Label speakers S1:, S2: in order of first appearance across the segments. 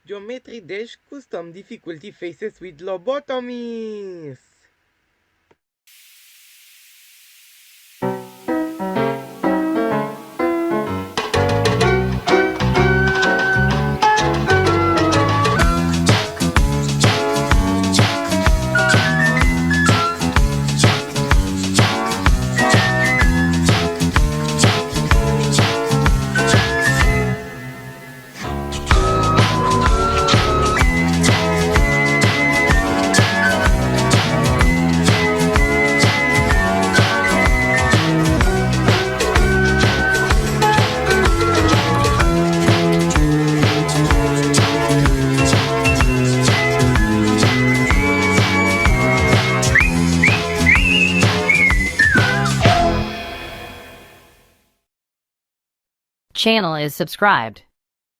S1: Geometry Dash custom difficulty faces with lobotomies.
S2: Channel is subscribed.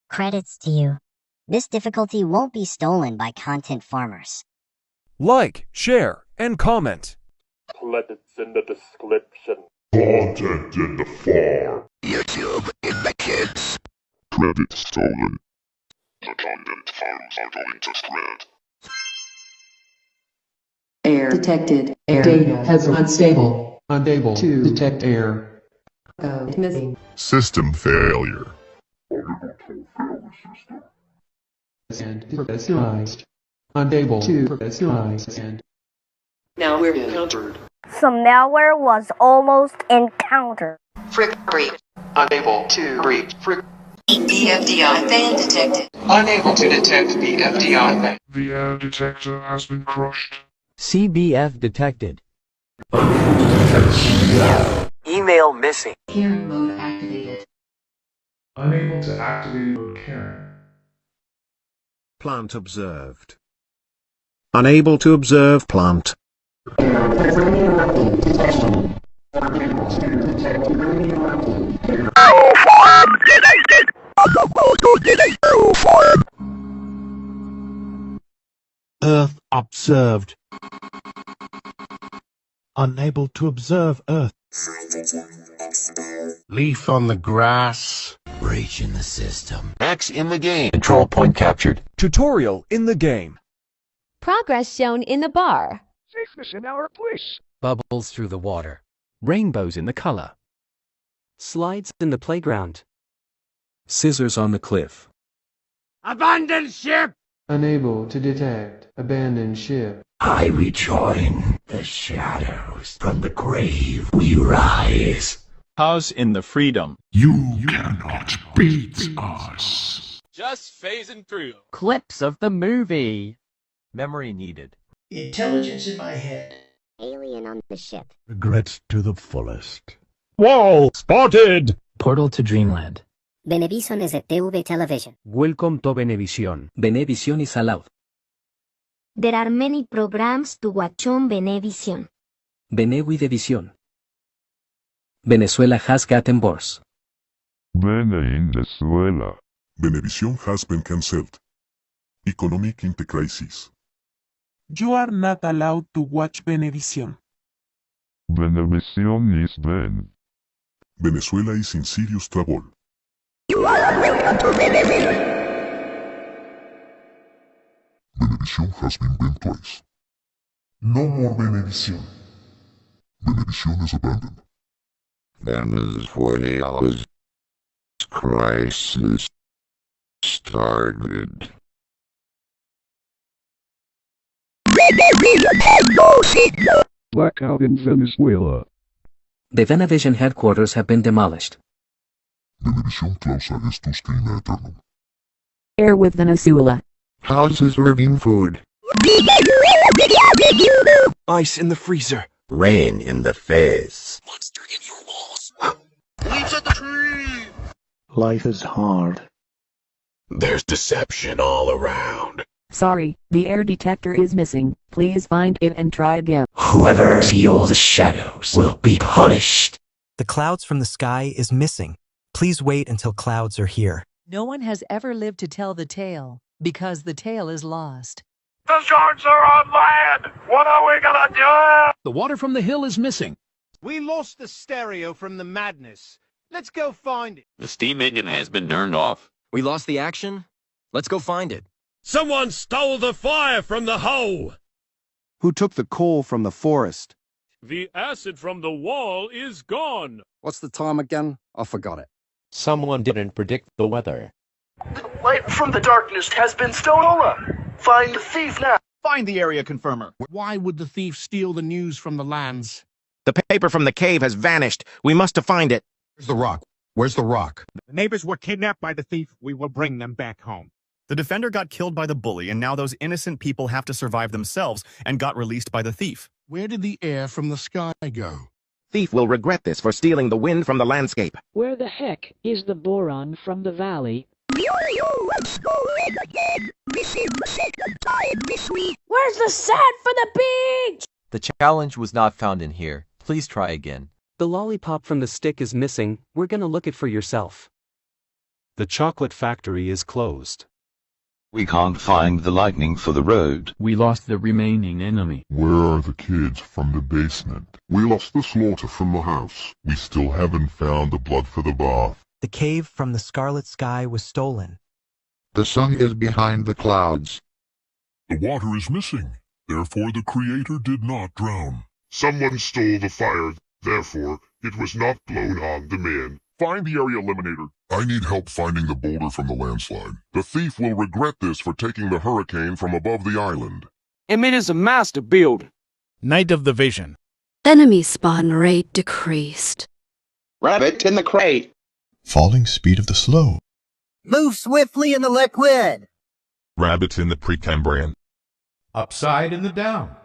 S3: Credits to you. This difficulty won't be stolen by content farmers.
S4: Like, share, and comment.
S5: Credits in the description.
S6: Content in the farm.
S7: YouTube in the kids.
S6: Credits stolen. The content farms are going to spread.
S8: Error detected. Error data has unstable. Unable to detect error. Code missing.
S6: System failure.
S8: And personalized. Unable to personalize and. Now we're encountered.
S9: Some malware was almost encountered.
S8: Frick breach. Unable to breach. Frick. BFDI fan detected. Unable to detect BFDI fan.
S6: The air detector has been crushed.
S10: CBF detected. Email missing.
S8: Hearing mode activated.
S6: Unable to activate caring.
S7: Plant observed. Unable to observe plant.
S11: Earth observed. Unable to observe Earth.
S7: Leaf on the grass.
S11: Breach in the system.
S7: X in the game.
S10: Control point captured.
S4: Tutorial in the game.
S12: Progress shown in the bar.
S5: Safeness in our place.
S10: Bubbles through the water. Rainbows in the color. Slides in the playground. Scissors on the cliff.
S7: Abandoned ship!
S8: Unable to detect abandoned ship.
S11: I rejoin the shadows. From the grave we rise.
S13: House in the freedom.
S6: You cannot beat us.
S13: Just phasing through.
S10: Clips of the movie. Memory needed.
S11: Intelligence in my head.
S3: Alien on the ship.
S11: Regrets to the fullest.
S6: Wall spotted!
S10: Portal to Dreamland.
S3: Benevision is a TV television.
S10: Welcome to Benevisión. Benevisión is allowed.
S12: There are many programs to watch on Benevision.
S10: Benevisión. Venezuela has gotten worse.
S6: Venezuela.
S14: Venevisión has been cancelled. Economic in the crisis.
S15: You are not allowed to watch Benevision.
S6: Venevisión is Ben.
S14: Venezuela is in serious trouble.
S7: You are unwelcome to Benevision.
S14: Venevisión has been banned twice. No more Venevisión. Venevisión is abandoned.
S7: Venezuela's crisis started. Venevision has no signal.
S6: Blackout in Venezuela.
S10: The Venevision headquarters have been demolished.
S14: Venevisión clausa estus clima eternum.
S12: Air with Venezuela.
S7: Houses serving food.
S4: Ice in the freezer.
S11: Rain in the face.
S7: Monster in your walls. Leaves at the tree.
S11: Life is hard. There's deception all around.
S12: Sorry, the air detector is missing. Please find it and try again.
S11: Whoever feels the shadows will be punished.
S16: The clouds from the sky is missing. Please wait until clouds are here.
S17: No one has ever lived to tell the tale, because the tale is lost.
S5: The sharks are on land! What are we gonna do?
S18: The water from the hill is missing.
S19: We lost the stereo from the madness. Let's go find it.
S13: The steam engine has been turned off.
S20: We lost the action? Let's go find it.
S5: Someone stole the fire from the hole!
S2: Who took the coal from the forest?
S13: The acid from the wall is gone.
S2: What's the time again? I forgot it.
S20: Someone didn't predict the weather.
S21: The light from the darkness has been stolen. Find the thief now.
S19: Find the area confirmer. Why would the thief steal the news from the lands?
S22: The paper from the cave has vanished. We must find it.
S2: Where's the rock? Where's the rock?
S19: The neighbors were kidnapped by the thief. We will bring them back home.
S23: The defender got killed by the bully, and now those innocent people have to survive themselves and got released by the thief.
S19: Where did the air from the sky go?
S22: Thief will regret this for stealing the wind from the landscape.
S24: Where the heck is the boron from the valley?
S9: Where's the sand for the beach?
S20: The challenge was not found in here. Please try again.
S10: The lollipop from the stick is missing. We're gonna look it for yourself.
S4: The chocolate factory is closed.
S11: We can't find the lightning for the road.
S18: We lost the remaining enemy.
S14: Where are the kids from the basement? We lost the slaughter from the house. We still haven't found the blood for the bath.
S16: The cave from the scarlet sky was stolen.
S11: The sun is behind the clouds.
S14: The water is missing. Therefore the Creator did not drown. Someone stole the fire. Therefore, it was not blown on demand. Find the area eliminator. I need help finding the boulder from the landslide. The thief will regret this for taking the hurricane from above the island.
S25: It is a master build.
S19: Night of the Vision.
S26: Enemy spawn rate decreased.
S8: Rabbit in the crate.
S14: Falling speed of the slow.
S27: Move swiftly in the liquid.
S14: Rabbit in the Precambrian.
S19: Upside in the down.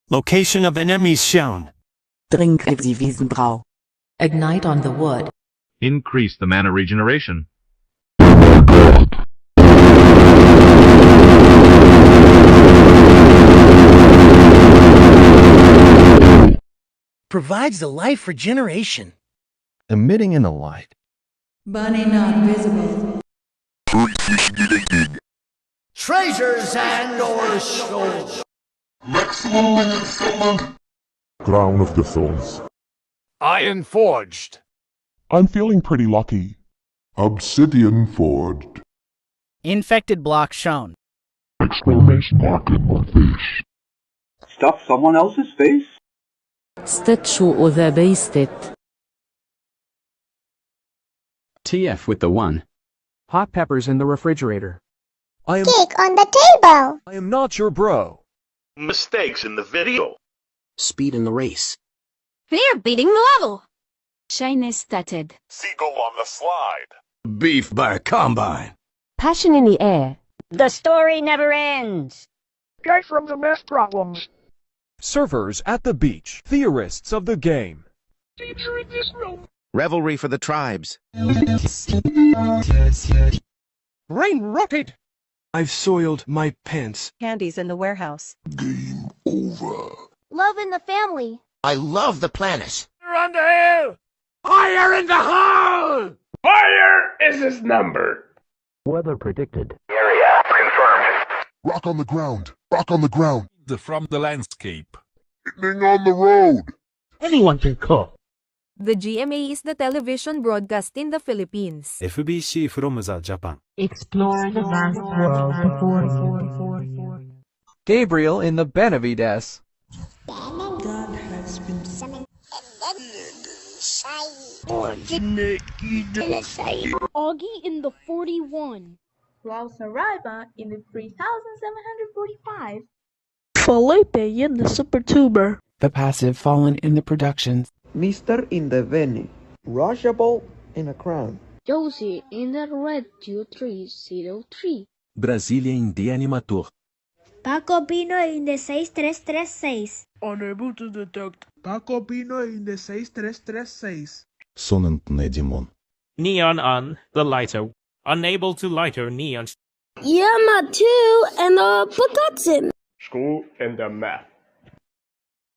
S28: Location of enemies shown.
S26: Drink die Wiesenbrau. Ignite on the wood.
S13: Increase the mana regeneration.
S27: Provides the life regeneration.
S4: Emitting in the light.
S26: Bunny not visible.
S27: Treasures and or souls.
S14: Maximum fulfillment. Crown of the Thorns.
S19: Iron Forged.
S14: I'm feeling pretty lucky. Obsidian Forged.
S27: Infected block shown.
S14: Exclamation mark in my face.
S29: Stuff someone else's face?
S26: Statue of the bastet.
S10: TF with the 1. Hot peppers in the refrigerator.
S9: Cake on the table.
S4: I am not your bro.
S5: Mistakes in the video.
S8: Speed in the race.
S12: Fear beating the level. Shyness started.
S5: Seagull on the slide.
S11: Beef by a combine.
S12: Passion in the air.
S9: The story never ends.
S29: Guy from the math problems.
S4: Surfers at the beach. Theorists of the game.
S29: Teacher in this room.
S22: Revelry for the tribes.
S19: Rain rocket.
S28: I've soiled my pants.
S17: Candies in the warehouse.
S14: Game over.
S12: Love in the family.
S11: I love the planet.
S5: On the hill. Fire in the hole. Fire is his number.
S20: Weather predicted.
S5: Area confirmed.
S14: Rock on the ground. Rock on the ground.
S13: From the landscape.
S14: Lightning on the road.
S29: Anyone can cook.
S30: The GMA is the television broadcast in the Philippines.
S16: FBC from the Japan.
S27: Explore the vast world before you.
S1: Gabriel in the Benavides.
S27: God has been summoned.
S9: Augie in the 41.
S31: Klaus Arriba in the 3745.
S9: Felipe in the Super Tuber.
S28: The passive fallen in the productions.
S1: Mr. in the Vene. Rushable in a crown.
S12: Josie in the Red 2303.
S16: Brasilia in the Animator.
S9: Paco Pino in the 6336.
S31: Unable to detect. Paco Pino in the 6336.
S14: Sonant Nedimon.
S25: Neon on the lighter. Unable to lighter neon.
S9: Yama 2 and Pagotsin.
S5: School and the math.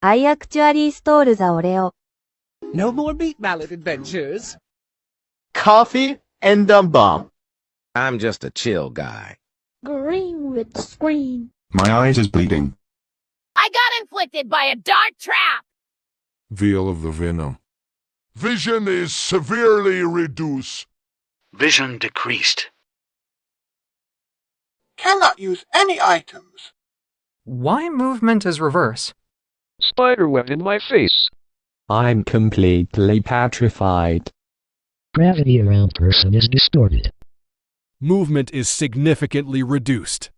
S12: I actually stole the Oreo.
S19: No more meat mallet adventures.
S22: Coffee and a bomb. I'm just a chill guy.
S9: Green with screen.
S11: My eyes is bleeding.
S9: I got inflicted by a dark trap.
S14: Veil of the Venom. Vision is severely reduced.
S8: Vision decreased.
S2: cannot use any items.
S3: Why movement is reverse?
S5: Spiderweb in my face.
S6: I'm completely petrified.
S27: Gravity around person is distorted.
S28: Movement is significantly reduced.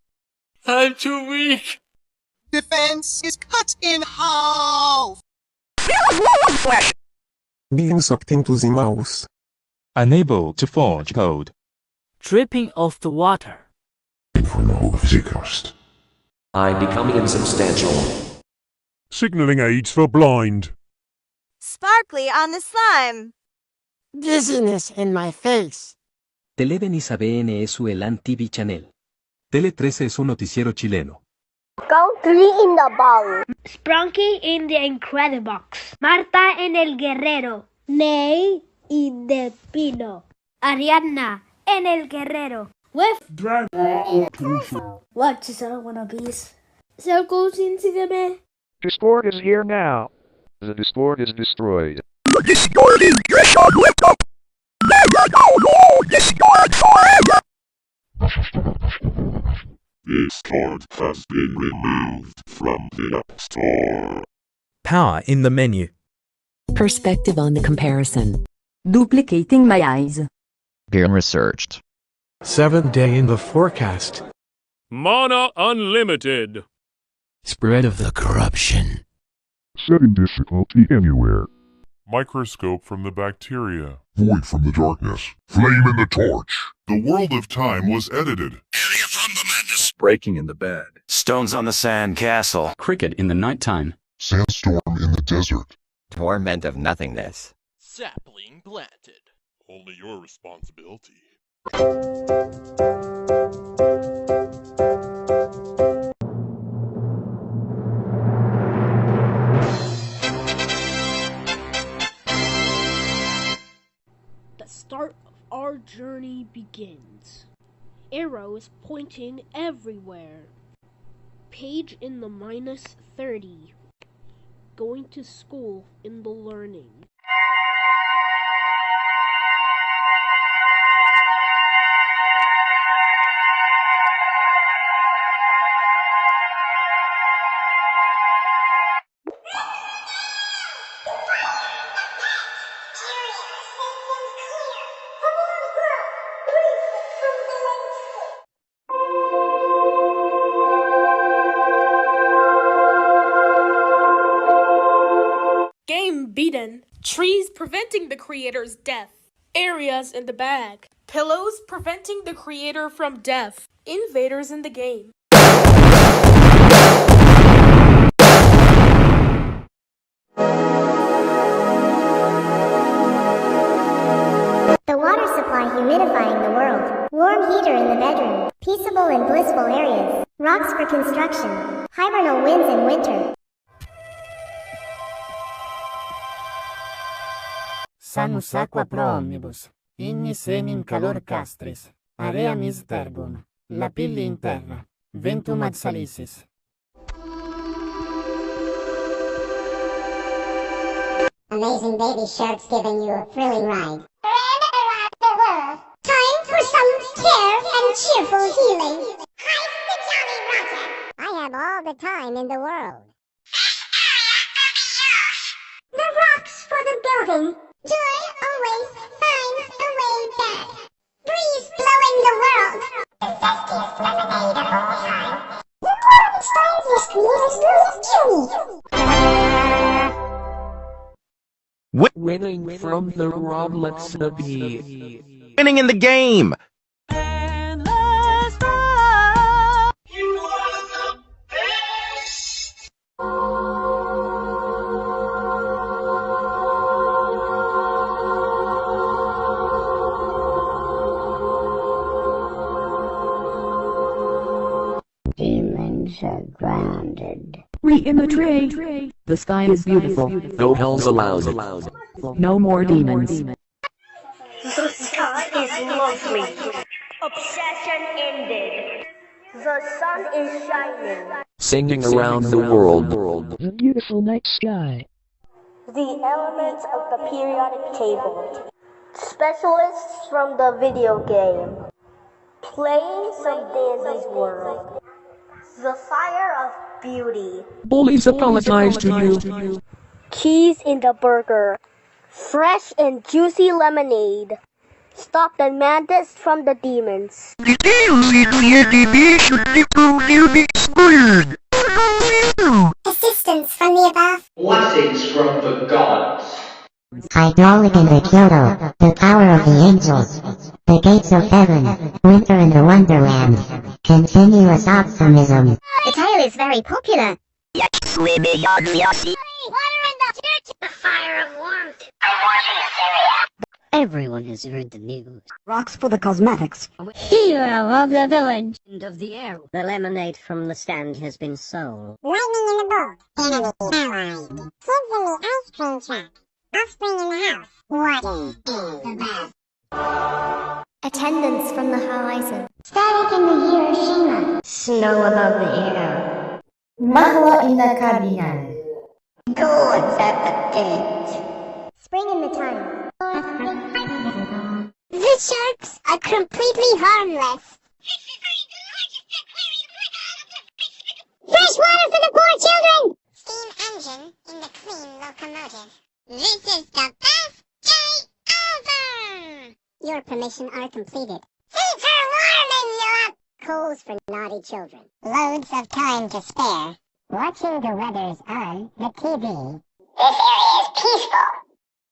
S2: I'm too weak. Defense is cut in half.
S7: Being sucked into the mouse.
S13: Unable to forge code.
S10: Dripping off the water.
S11: Inferno of the coast.
S15: I'm becoming insubstantial.
S14: Signaling aids for blind.
S18: Sparkly on the slime.
S29: Dizziness in my face.
S21: Televen Isabn es su Elan TV Channel.
S23: Tele 13 es un noticiero chileno.
S9: Count 3 in the bowl.
S24: Sprunky in the Incredibox. Marta en el Guerrero. Ney in the Pino. Ariadna en el Guerrero. With what is all wannabes? Circles into the me.
S5: Discord is here now. The Discord is destroyed.
S11: Discord is left up. Discord forever. This card has been removed from the App Store.
S16: Power in the menu.
S26: Perspective on the comparison. Duplicating my eyes.
S32: Being researched.
S28: 7th day in the forecast.
S13: Mana Unlimited.
S28: Spread of the corruption.
S14: Setting difficulty anywhere. Microscope from the bacteria. Void from the darkness. Flame in the torch. The world of time was edited.
S11: Area from the madness.
S33: Breaking in the bed.
S34: Stones on the sand castle.
S23: Cricket in the nighttime.
S14: Sandstorm in the desert.
S15: Torment of nothingness.
S35: Sapling planted.
S14: Only your responsibility.
S24: The start of our journey begins. Arrows pointing everywhere. Page in the -30. Going to school in the learning.
S31: Game beaten. Trees preventing the creator's death. Areas in the bag. Pillows preventing the creator from death. Invaders in the game.
S9: The water supply humidifying the world. Warm heater in the bedroom. Peaceable and blissful areas. Rocks for construction. Hibernal winds in winter.
S27: Sanus aqua pro omnibus. Inni semim calor castris. Area mis terbum. Lapilli in terra. Ventum ad salisis.
S9: Amazing baby sharks giving you a thrilling ride. Around the world. Time for some care and cheerful healing. Hype the Johnny Roger. I have all the time in the world. The rocks for the building. Joy always finds a way back. Breeze blowing the world. The zestiest lemonade of all time. The more inspires your creator's journey.
S6: Winning from the Roblets Abbey.
S22: Winning in the game!
S9: Demons are grounded.
S26: In the tray. The sky is beautiful.
S15: No hells allowed.
S26: No more demons.
S9: The sky is lovely. Obsession ended. The sun is shining.
S15: Singing around the world.
S27: The beautiful night sky.
S9: The elements of the periodic table. Specialists from the video game.
S24: Playing some Daisy's World. The Fire of Beauty.
S6: Bullies apologize to you.
S24: Cheese in the burger. Fresh and juicy lemonade. Stop the madness from the demons.
S9: Assistance from the above.
S1: Blessings from the gods.
S9: Hydraulic in the Kyoto, the power of the angels, the gates of heaven, winter in the wonderland, continuous optimism. The tale is very popular.
S24: Water in the church. The fire of warmth. I'm watching Syria.
S9: Everyone has heard the news.
S24: Rocks for the cosmetics. Hero of the village.
S9: End of the air. The lemonade from the stand has been sold. Lightning in the book. Enemy allied. Kids in the ice cream truck. Offspring in the house. What is the best?
S24: Attendance from the horizon.
S9: Static in the Hiroshima.
S24: Snow above the air.
S27: Mahlo in the cardinal.
S9: Gods at the tent. Spring in the time. The sharks are completely harmless. Fresh water for the poor children! Steam engine in the clean locomotive. This is the best day ever! Your permission are completed. Heats are warming you up! Coals for naughty children. Loads of time to spare. Watching the weathers on the TV. This area is peaceful.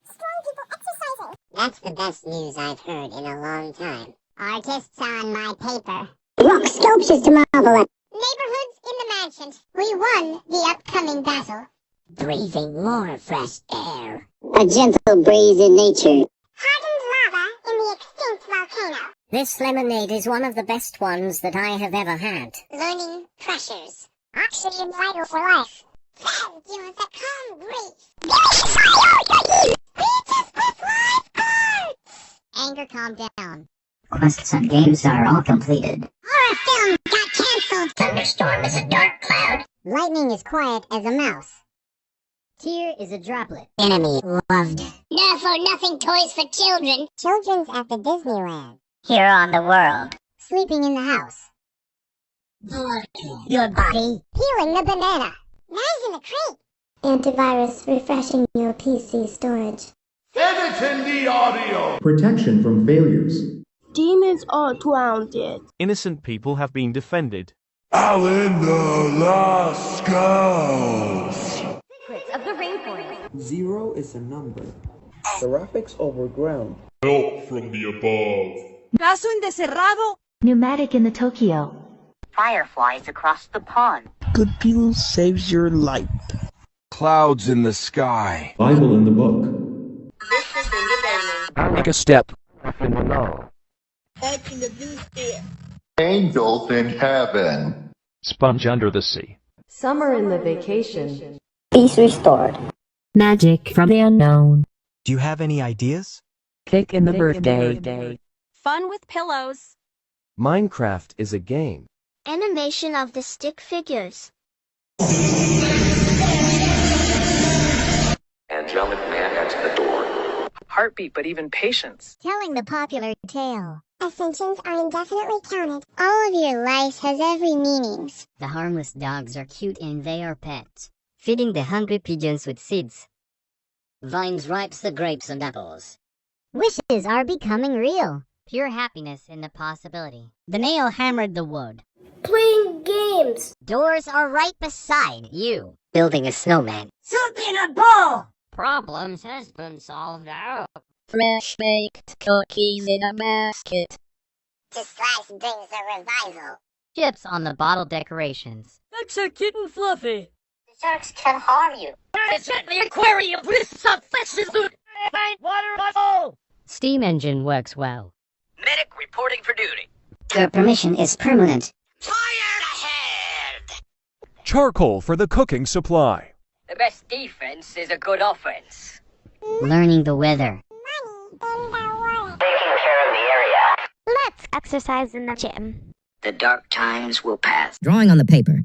S9: Strong people exercising. That's the best news I've heard in a long time. Artists on my paper. Rock sculptures to marvel at. Neighborhoods in the mansions. We won the upcoming battle. Breathing more fresh air. A gentle breeze in nature. Hardened lava in the extinct volcano. This lemonade is one of the best ones that I have ever had. Learning pressures. Oxygen vital for life. Then give us a calm breeze. Beaches with life cards! Anger, calm down. Quests and games are all completed. Horror film got cancelled. Thunderstorm is a dark cloud. Lightning is quiet as a mouse. Tear is a droplet. Enemy loved. No for nothing toys for children. Children's at the Disneyland. Here on the world. Sleeping in the house. Your body. Peeling the banana. Knives in the crate. Antivirus refreshing your PC storage.
S5: Editing the audio.
S28: Protection from failures.
S24: Demons are drowned.
S2: Innocent people have been defended.
S5: Alan the Lost Skulls.
S24: Secrets of the rainforest.
S3: 0 is a number. Seraphics overground.
S14: Help from the above.
S24: Caso encerrado.
S9: Pneumatic in the Tokyo.
S24: Fireflies across the pond.
S3: Good people saves your life.
S5: Clouds in the sky.
S28: Bible in the book.
S24: This is independent.
S6: Make a step.
S24: Edge in the blue sphere.
S11: Angels in heaven.
S32: Sponge under the sea.
S26: Summer in the vacation.
S24: Peace restored.
S26: Magic from the unknown.
S16: Do you have any ideas?
S26: Cake in the birthday.
S24: Fun with pillows.
S6: Minecraft is a game.
S24: Animation of the stick figures.
S15: Angelic man at the door.
S4: Heartbeat, but even patience.
S9: Telling the popular tale. Ascensions are indefinitely counted. All of your life has every meanings.
S7: The harmless dogs are cute and they are pets. Feeding the hungry pigeons with seeds. Vines ripes the grapes and apples.
S9: Wishes are becoming real.
S7: Pure happiness in the possibility. The nail hammered the wood.
S24: Playing games.
S7: Doors are right beside you. Building a snowman.
S24: Soup in a bowl.
S7: Problems has been solved out.
S24: Fresh baked cookies in a basket.
S9: To slice brings a revival.
S7: Chips on the bottle decorations.
S24: That's a kitten Fluffy.
S9: The sharks can harm you.
S24: It's at the aquarium with some fishes. Find water bottle.
S7: Steam engine works well.
S4: Medic reporting for duty.
S9: Your permission is permanent.
S4: Fire ahead!
S28: Charcoal for the cooking supply.
S4: The best defense is a good offense.
S7: Learning the weather.
S4: Taking care of the area.
S24: Let's exercise in the gym.
S4: The dark times will pass.
S7: Drawing on the paper.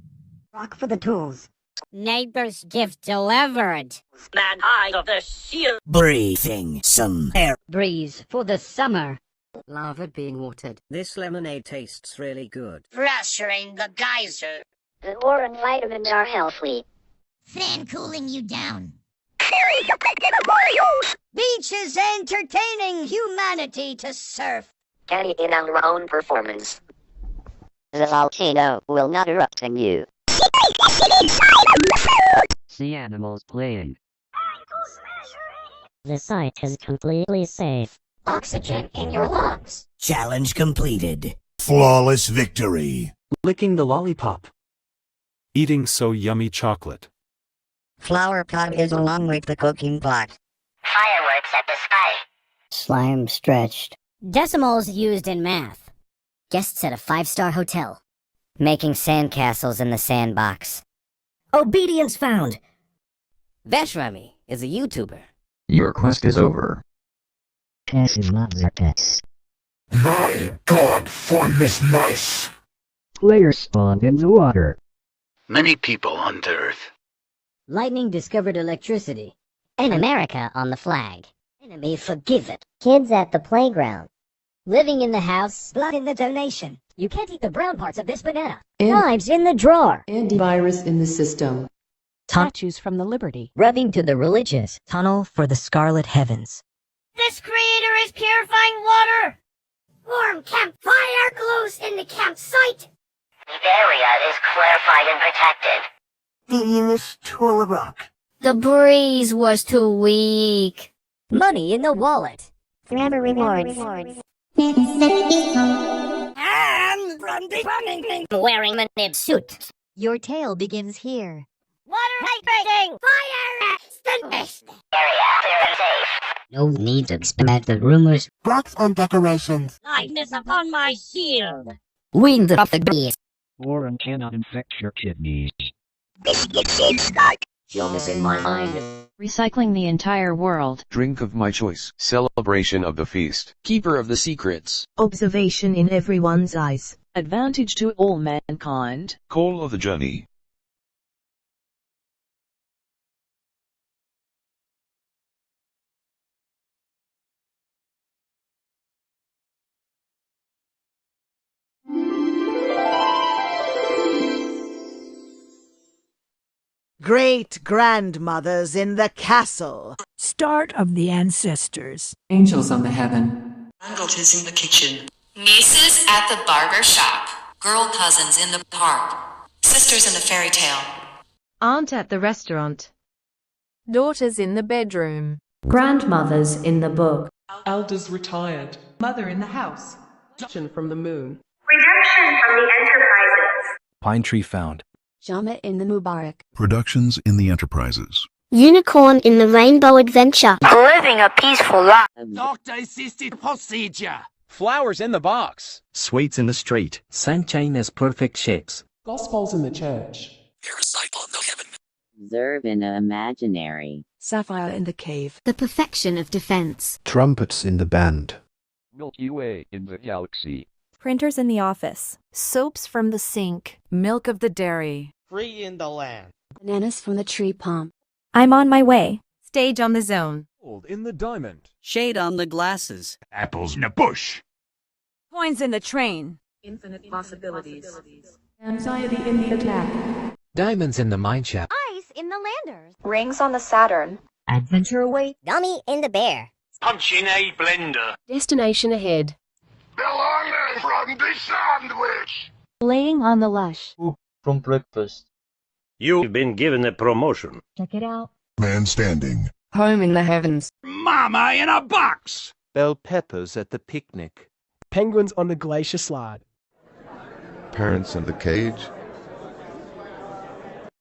S24: Rock for the tools.
S7: Neighbor's gift delivered.
S4: Man high of the shield.
S3: Breathing some air.
S7: Breeze for the summer.
S8: Lava being watered. This lemonade tastes really good.
S4: Pressuring the geyser.
S9: The orange vitamins are healthy.
S4: Fan cooling you down.
S7: Beach is entertaining humanity to surf.
S4: Carry in our own performance.
S7: The volcano will not erupt on you.
S10: See animals playing.
S9: The site is completely safe. Oxygen in your lungs.
S11: Challenge completed. Flawless victory.
S6: Licking the lollipop.
S12: Eating so yummy chocolate.
S8: Flower pot is along with the cooking pot.
S4: Fireworks at the sky.
S7: Slime stretched.
S9: Decimals used in math.
S7: Guests at a 5-star hotel. Making sandcastles in the sandbox.
S8: Obedience found. Veshrami is a YouTuber.
S32: Your quest is over.
S9: Cassie loves her pets.
S11: My god, form is nice.
S26: Player spawned in the water.
S15: Many people on Earth.
S7: Lightning discovered electricity.
S9: In America on the flag.
S7: Enemy forgive it.
S9: Kids at the playground.
S7: Living in the house.
S8: Blood in the donation.
S7: You can't eat the brown parts of this banana.
S9: Knives in the drawer.
S26: Antivirus in the system. Statues from the Liberty.
S7: Rubbing to the religious.
S16: Tunnel for the Scarlet Heavens.
S9: This creator is purifying water. Warm campfire glows in the campsite.
S4: The area is clarified and protected.
S11: The nearest to a rock.
S9: The breeze was too weak.
S7: Money in the wallet.
S9: Forever rewards.
S8: And from the running.
S9: Wearing a nib suit.
S7: Your tale begins here.
S9: Water hydrating. Fire extinguished.
S4: Area clear and safe.
S7: No need to expand the rumors.
S11: Rocks and decorations.
S9: Lightness upon my shield.
S7: Wind of the beast.
S32: Boron cannot infect your kidneys.
S7: Illness in my mind.
S26: Recycling the entire world.
S15: Drink of my choice. Celebration of the feast. Keeper of the secrets.
S8: Observation in everyone's eyes.
S26: Advantage to all mankind.
S15: Call of the journey.
S13: Great-grandmothers in the castle.
S17: Start of the ancestors.
S26: Angels on the heaven.
S18: Granddaughters in the kitchen. Nieces at the barber shop. Girl cousins in the park. Sisters in the fairy tale.
S19: Aunt at the restaurant. Daughters in the bedroom.
S26: Grandmothers in the book.
S18: Elders retired.
S19: Mother in the house.
S18: Redemption from the moon.
S4: Redemption from the Enterprises.
S28: Pine tree found.
S26: Jama in the Mubarak.
S14: Productions in the Enterprises.
S9: Unicorn in the Rainbow Adventure.
S4: Living a peaceful life.
S5: Doctor-assisted procedure.
S22: Flowers in the box.
S6: Sweets in the street. Sunshine as perfect shapes.
S18: Gospels in the church.
S11: Parasite on the heaven.
S20: Zerb in the imaginary.
S8: Sapphire in the cave.
S7: The perfection of defense.
S28: Trumpets in the band.
S32: Milky Way in the galaxy.
S19: Printers in the office. Soaps from the sink. Milk of the dairy.
S1: Free in the land.
S26: Bananas from the tree palm.
S19: I'm on my way. Stage on the zone.
S28: Gold in the diamond.
S8: Shade on the glasses.
S5: Apples in a bush.
S19: Coins in the train.
S8: Infinite possibilities.
S19: Anxiety in the attack.
S6: Diamonds in the mine shaft.
S9: Ice in the landers.
S18: Rings on the Saturn.
S7: Adventure away.
S9: Dummy in the bear.
S5: Punch in a blender.
S26: Destination ahead.
S14: Belonging from the sandwich.
S26: Laying on the lush.
S1: From breakfast.
S15: You've been given a promotion.
S26: Check it out.
S14: Man standing.
S26: Home in the heavens.
S5: Mama in a box.
S22: Bell peppers at the picnic.
S18: Penguins on the glacier slide.
S14: Parents in the cage.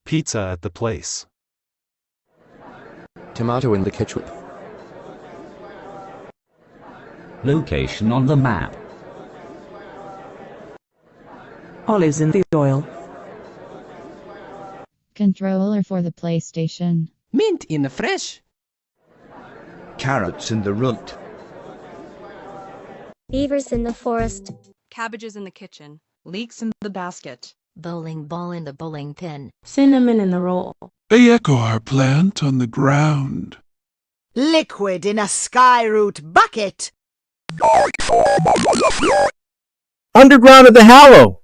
S12: Pizza at the place.
S6: Tomato in the ketchup.
S32: Location on the map.
S8: Olives in the oil.
S19: Controller for the PlayStation.
S8: Mint in the fresh.
S11: Carrots in the root.
S9: Beavers in the forest.
S19: Cabbages in the kitchen. Leeks in the basket.
S7: Bowling ball in the bowling pin.
S19: Cinnamon in the roll.
S11: A echo plant on the ground.
S13: Liquid in a skyroot bucket.
S2: Underground of the Hallow.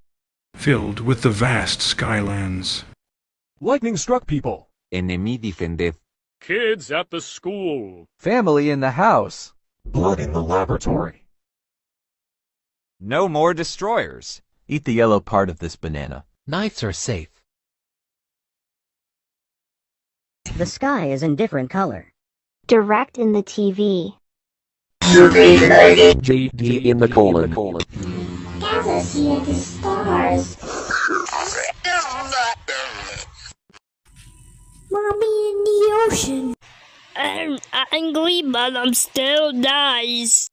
S28: Filled with the vast skylands.
S5: Lightning struck people.
S6: Enemy defended.
S5: Kids at the school.
S2: Family in the house.
S11: Blood in the laboratory.
S2: No more destroyers. Eat the yellow part of this banana. Knives are safe.
S7: The sky is in different color.
S9: Direct in the TV.
S15: GD in the colon.
S9: Galaxy of the stars. Mommy in the ocean.
S3: I'm angry, but I'm still nice.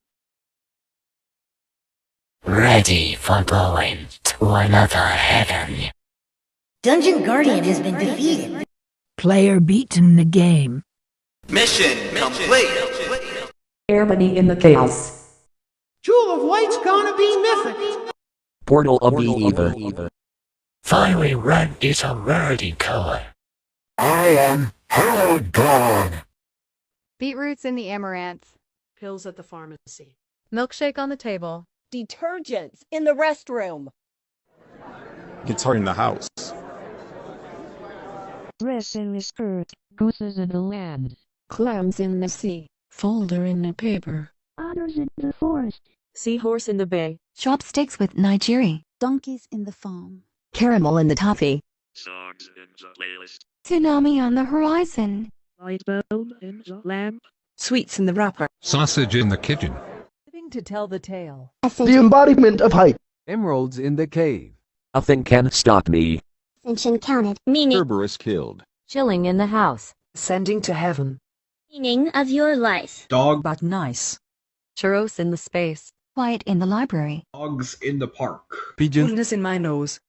S11: Ready for going to another heaven.
S13: Dungeon Guardian has been defeated.
S17: Player beaten the game.
S10: Mission complete.
S26: Harmony in the chaos.
S13: Jewel of Light's gonna be mythic.
S15: Portal of the Ether.
S11: Fiery red is a rarity color. I am hallowed God.
S19: Beetroots in the amaranth.
S16: Pills at the pharmacy.
S19: Milkshake on the table.
S13: Detergents in the restroom.
S28: Guitar in the house.
S3: Dress in the skirt.
S26: Gooses in the land.
S16: Clams in the sea. Folder in the paper.
S3: Otters in the forest.
S16: Seahorse in the bay.
S19: Chopsticks with Nigeri.
S9: Donkeys in the farm.
S19: Caramel in the toffee.
S10: Songs in the playlist.
S19: Tsunami on the horizon.
S16: Light bulb in the lamp. Sweets in the wrapper.
S28: Sausage in the kitchen.
S16: Living to tell the tale.
S2: The embodiment of hype. Emeralds in the cave.
S15: Nothing can stop me.
S9: Ascension counted. Meaning.
S28: Cerberus killed.
S19: Chilling in the house.
S16: Sending to heaven.
S9: Meaning of your life.
S28: Dog.
S16: But nice.
S19: Churros in the space. Quiet in the library.
S28: Dogs in the park.
S2: Pigeons.
S16: Coolness in my nose.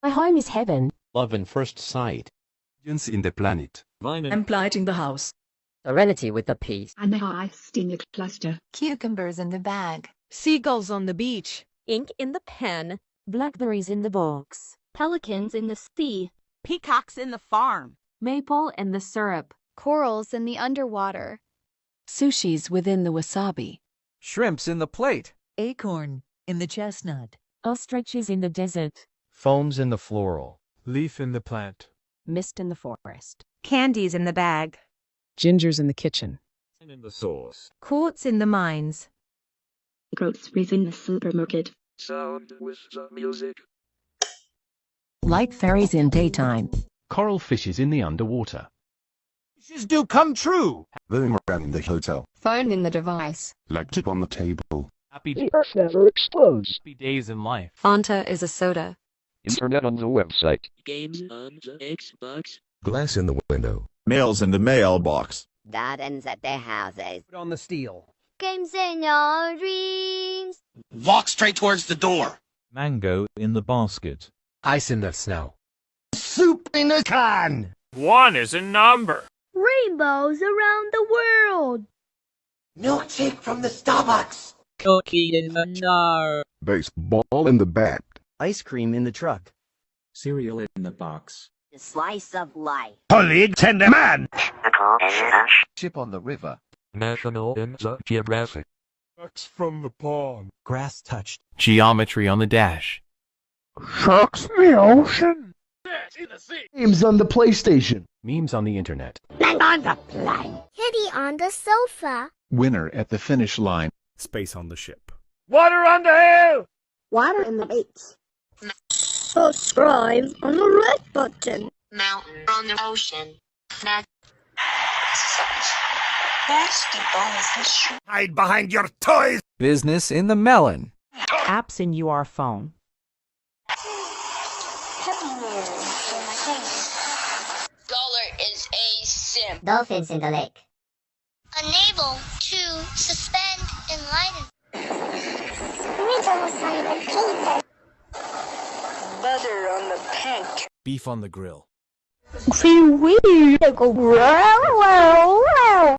S19: My home is heaven.
S12: Love in first sight.
S2: Pigeons in the planet.
S16: I'm lighting the house.
S7: Serenity with the peace.
S3: And the ice in the cluster.
S19: Cucumbers in the bag.
S16: Seagulls on the beach.
S19: Ink in the pen. Blackberries in the box.
S3: Pelicans in the sea.
S13: Peacocks in the farm.
S19: Maple in the syrup.
S3: Corals in the underwater.
S16: Sushis within the wasabi.
S2: Shrimps in the plate.
S13: Acorn in the chestnut.
S19: Ostriches in the desert.
S12: Phones in the floral.
S28: Leaf in the plant.
S16: Mist in the forest.
S19: Candies in the bag.
S16: Gingers in the kitchen.
S28: In the sauce.
S19: Quartz in the mines.
S3: Groceries in the supermarket.
S10: Sound with the music.
S19: Light fairies in daytime.
S12: Coral fishes in the underwater.
S2: Wishes do come true.
S11: Boomerang in the hotel.
S19: Phone in the device.
S11: Leg tip on the table.
S12: Happy
S3: Earth never explodes.
S12: days in life.
S19: Fanta is a soda.
S15: Internet on the website.
S10: Games on the Xbox.
S11: Glass in the window. Mails in the mailbox.
S7: That ends at their houses.
S2: Put on the steel.
S9: Games in your dreams.
S10: Walk straight towards the door.
S12: Mango in the basket.
S2: Ice in the snow. Soup in a can.
S5: 1 is a number.
S3: Rainbows around the world.
S10: Milkshake from the Starbucks.
S3: Cookie in the jar.
S11: Baseball in the bat.
S2: Ice cream in the truck.
S10: Cereal in the box.
S7: The slice of life.
S2: Holy tender man.
S11: Ship on the river.
S10: National in the Geographic.
S5: Ducks from the pond.
S2: Grass touched.
S12: Geometry on the dash.
S5: Sharks in the ocean. In the sea.
S2: Games on the PlayStation. Memes on the internet.
S9: Man on the plane. Kitty on the sofa.
S28: Winner at the finish line.
S5: Space on the ship. Water on the hill.
S9: Water in the lakes. Subscribe on the red button.
S18: Mountain on the ocean.
S5: Hide behind your toys.
S2: Business in the melon.
S13: Apps in your phone.
S18: Dollar is a sim.
S7: Dolphins in the lake.
S9: Unable to suspend enlightenment. Riddles on the paper.
S18: Butter on the pancake.
S2: Beef on the grill.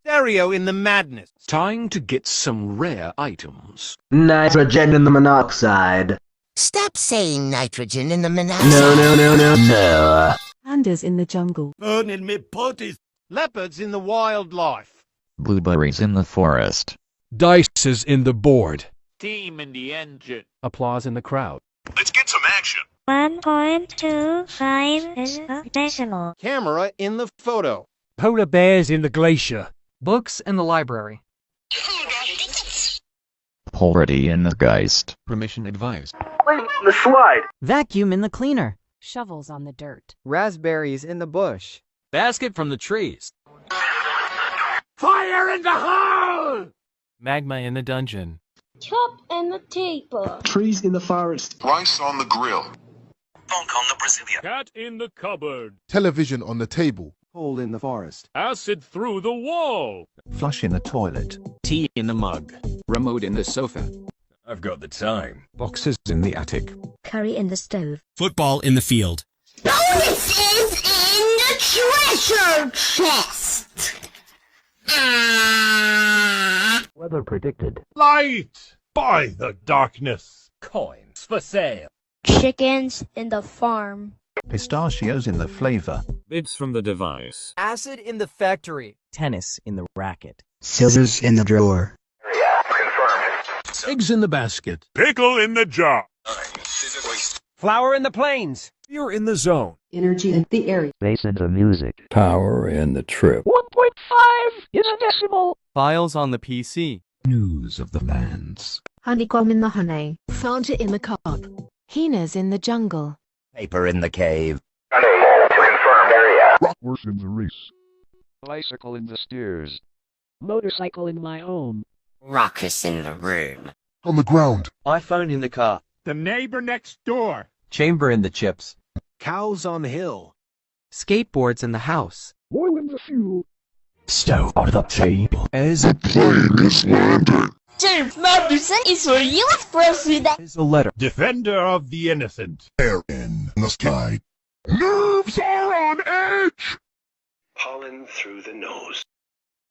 S2: Stereo in the madness.
S28: Time to get some rare items.
S2: Nitrogen in the monoxide.
S13: Stop saying nitrogen in the monoxide.
S2: No.
S16: Pandas in the jungle.
S5: Burning me potties.
S2: Leopards in the wildlife.
S32: Blueberries in the forest.
S5: Dice is in the board.
S28: Steam in the engine.
S12: Applause in the crowd.
S14: Let's get some action.
S9: 1.25 is a decimal.
S1: Camera in the photo.
S5: Polar bears in the glacier.
S4: Books in the library.
S32: Already in the Geist.
S28: Permission advised.
S5: Wait, the slide.
S13: Vacuum in the cleaner.
S19: Shovels on the dirt.
S4: Raspberries in the bush.
S12: Basket from the trees.
S5: Fire in the hole!
S12: Magma in the dungeon.
S3: Chop in the table.
S10: Trees in the forest.
S14: Rice on the grill.
S10: Funk on the Brazilian.
S5: Cat in the cupboard.
S14: Television on the table.
S28: Hole in the forest.
S5: Acid through the wall.
S32: Flush in the toilet.
S28: Tea in the mug. Remote in the sofa.
S5: I've got the time.
S28: Boxes in the attic.
S13: Curry in the stove.
S20: Football in the field.
S9: Bonuses in the treasure chest.
S2: Weather predicted.
S5: Light! By the darkness. Coins for sale.
S3: Chickens in the farm.
S32: Pistachios in the flavor.
S28: Bits from the device.
S4: Acid in the factory.
S13: Tennis in the racket.
S11: Scissors in the drawer.
S5: Eggs in the basket.
S14: Pickle in the jar.
S4: Flour in the plains.
S5: You're in the zone.
S13: Energy in the area.
S32: Bass in the music.
S10: Power in the trip.
S3: 1.5 is a decimal.
S4: Files on the PC.
S10: News of the lands.
S13: Honeycomb in the honey.
S19: Fanta in the cup. Hyenas in the jungle.
S2: Paper in the cave.
S14: Bratwurst in the race.
S15: Bicycle in the stairs.
S3: Motorcycle in my home.
S13: Raucous in the room.
S14: On the ground.
S4: iPhone in the car.
S5: The neighbor next door.
S2: Chamber in the chips.
S4: Cows on the hill. Skateboards in the house.
S5: Oil in the fuel.
S10: Stove on the table.
S14: As a plane is landing.
S3: James Madison is for US president.
S5: Is a letter. Defender of the innocent.
S14: Air in the sky. Nerves are on edge.
S10: Pollen through the nose.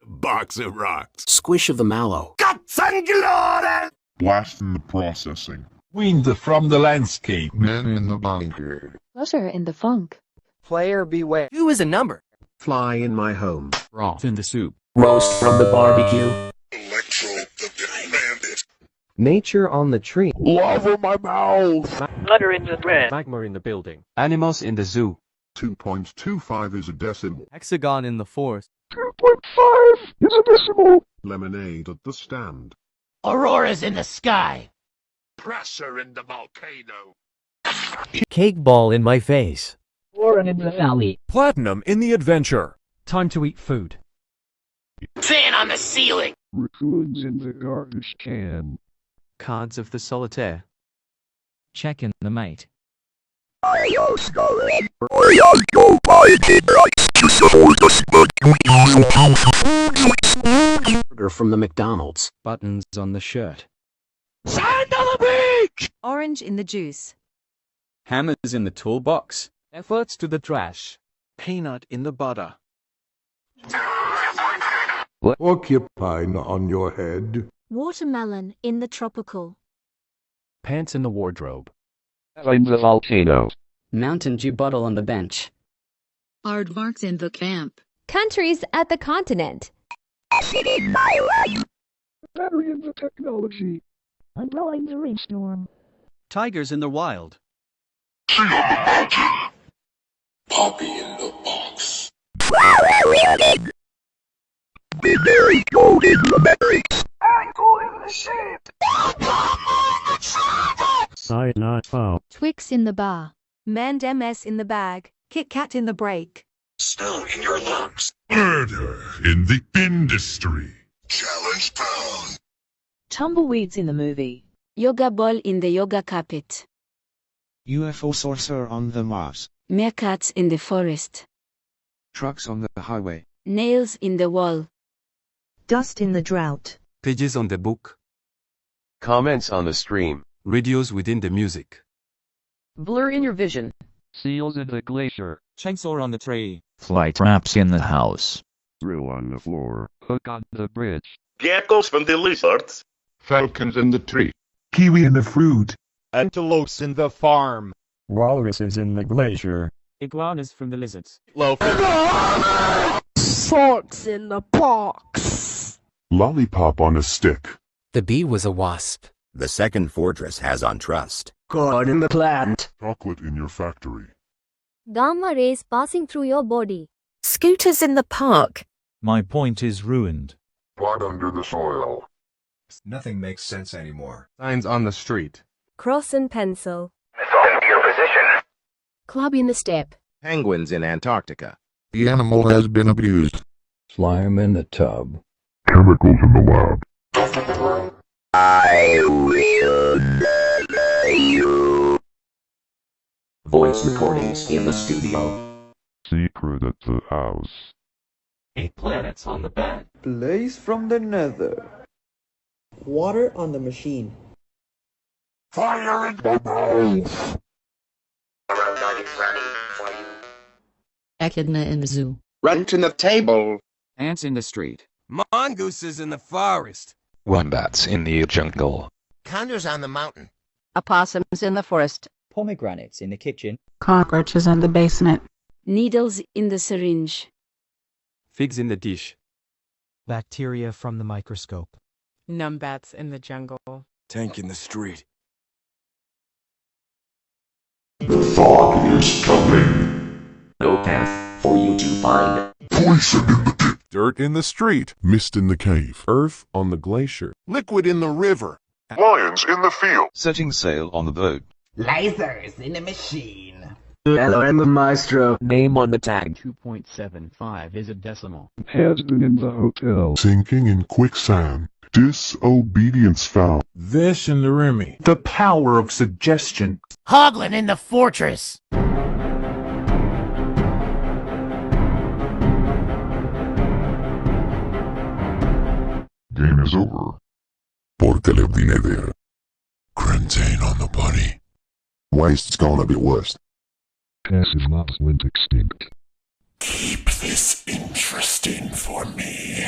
S14: Box of rocks.
S28: Squish of the mallow.
S14: Guts and glory. Blast in the processing.
S5: Wind from the landscape.
S14: Men in the bunker.
S19: Flutter in the funk.
S4: Player beware. 2 is a number.
S28: Fly in my home. Broth in the soup.
S2: Roast from the barbecue.
S14: Electro the bandit.
S4: Nature on the tree.
S14: Lava my mouth.
S3: Butter in the bread.
S28: Magma in the building.
S2: Animals in the zoo.
S14: 2.25 is a decimal.
S4: Hexagon in the forest.
S14: 2.5 is a decimal. Lemonade at the stand.
S3: Auroras in the sky.
S14: Pressure in the volcano.
S4: Cake ball in my face.
S3: Warren in the valley.
S5: Platinum in the adventure. Time to eat food.
S3: Fan on the ceiling.
S10: Raccoons in the garbage can.
S4: Cards of the solitaire. Check in the mate.
S28: Burger from the McDonald's. Buttons on the shirt.
S5: Sand on the beach!
S19: Orange in the juice.
S12: Hammers in the toolbox.
S4: Efforts to the trash. Peanut in the butter.
S14: Porcupine on your head.
S19: Watermelon in the tropical.
S12: Pants in the wardrobe.
S15: In the volcano.
S13: Mountain Dew bottle on the bench.
S19: Aardvarks in the camp. Countries at the continent.
S9: Acid in my life.
S5: Battery in the technology.
S3: Umbrella in the rainstorm.
S4: Tigers in the wild.
S14: Poppy in the box.
S9: Blueberry gold in the berries.
S5: Ankle in the shade.
S10: Side not found.
S19: Twix in the bar. Mand MS in the bag. Kit Kat in the break.
S14: Snow in your lungs. Murder in the industry. Challenge pound.
S19: Tumbleweeds in the movie.
S13: Yoga ball in the yoga carpet.
S10: UFO saucer on the Mars.
S13: Meerkats in the forest.
S28: Trucks on the highway.
S13: Nails in the wall.
S19: Dust in the drought.
S28: Pages on the book.
S15: Comments on the stream.
S28: Radios within the music.
S19: Blur in your vision.
S15: Seals in the glacier.
S4: Chainsaw on the tree.
S32: Fly traps in the house.
S10: Drill on the floor.
S15: Hook on the bridge.
S14: Geckos from the lizards. Falcons in the tree. Kiwi in the fruit.
S5: Antelopes in the farm.
S10: Walruses in the glacier.
S4: Iguanas from the lizards.
S3: Sharks in the box.
S14: Lollipop on a stick.
S6: The bee was a wasp.
S8: The second fortress has on trust.
S5: God in the plant.
S14: Chocolate in your factory.
S20: Gamma rays passing through your body.
S21: Scooters in the park.
S32: My point is ruined.
S14: Blood under the soil.
S22: Nothing makes sense anymore.
S6: Signs on the street.
S20: Cross and pencil.
S5: Missile to your position.
S20: Club in the step.
S22: Penguins in Antarctica.
S14: The animal has been abused.
S10: Slime in the tub.
S14: Chemicals in the lab.
S5: I will murder you.
S8: Voice recordings in the studio.
S10: Secret at the house.
S8: 8 planets on the bed.
S23: Blaze from the nether. Water on the machine.
S14: Fire in the mouth.
S5: Around ready for you.
S24: Echidna in the zoo.
S5: Rent in the table.
S12: Ants in the street.
S6: Mongooses in the forest.
S26: Wombats in the jungle.
S8: Condors on the mountain.
S24: Opossums in the forest.
S25: Pomegranates in the kitchen.
S24: Cockroaches in the basement. Needles in the syringe.
S4: Figs in the dish.
S27: Bacteria from the microscope.
S29: Numbats in the jungle.
S6: Tank in the street.
S14: The fog is coming.
S8: No path for you to find.
S14: Poison in the pit.
S6: Dirt in the street.
S14: Mist in the cave.
S6: Earth on the glacier.
S14: Liquid in the river. Lions in the field.
S10: Setting sail on the boat.
S8: Lasers in the machine.
S5: Hello and the maestro.
S8: Name on the tag.
S12: 2.75 is a decimal.
S10: Has been in the hotel.
S14: Sinking in quicksand. Disobedience found.
S30: This in the Remy.
S32: The power of suggestion.
S8: Hoglin in the fortress.
S14: Game is over. Porque le vine there. Crentane on the body. Waste's gonna be worse.
S10: Passive mobs went extinct.
S11: Keep this interesting for me.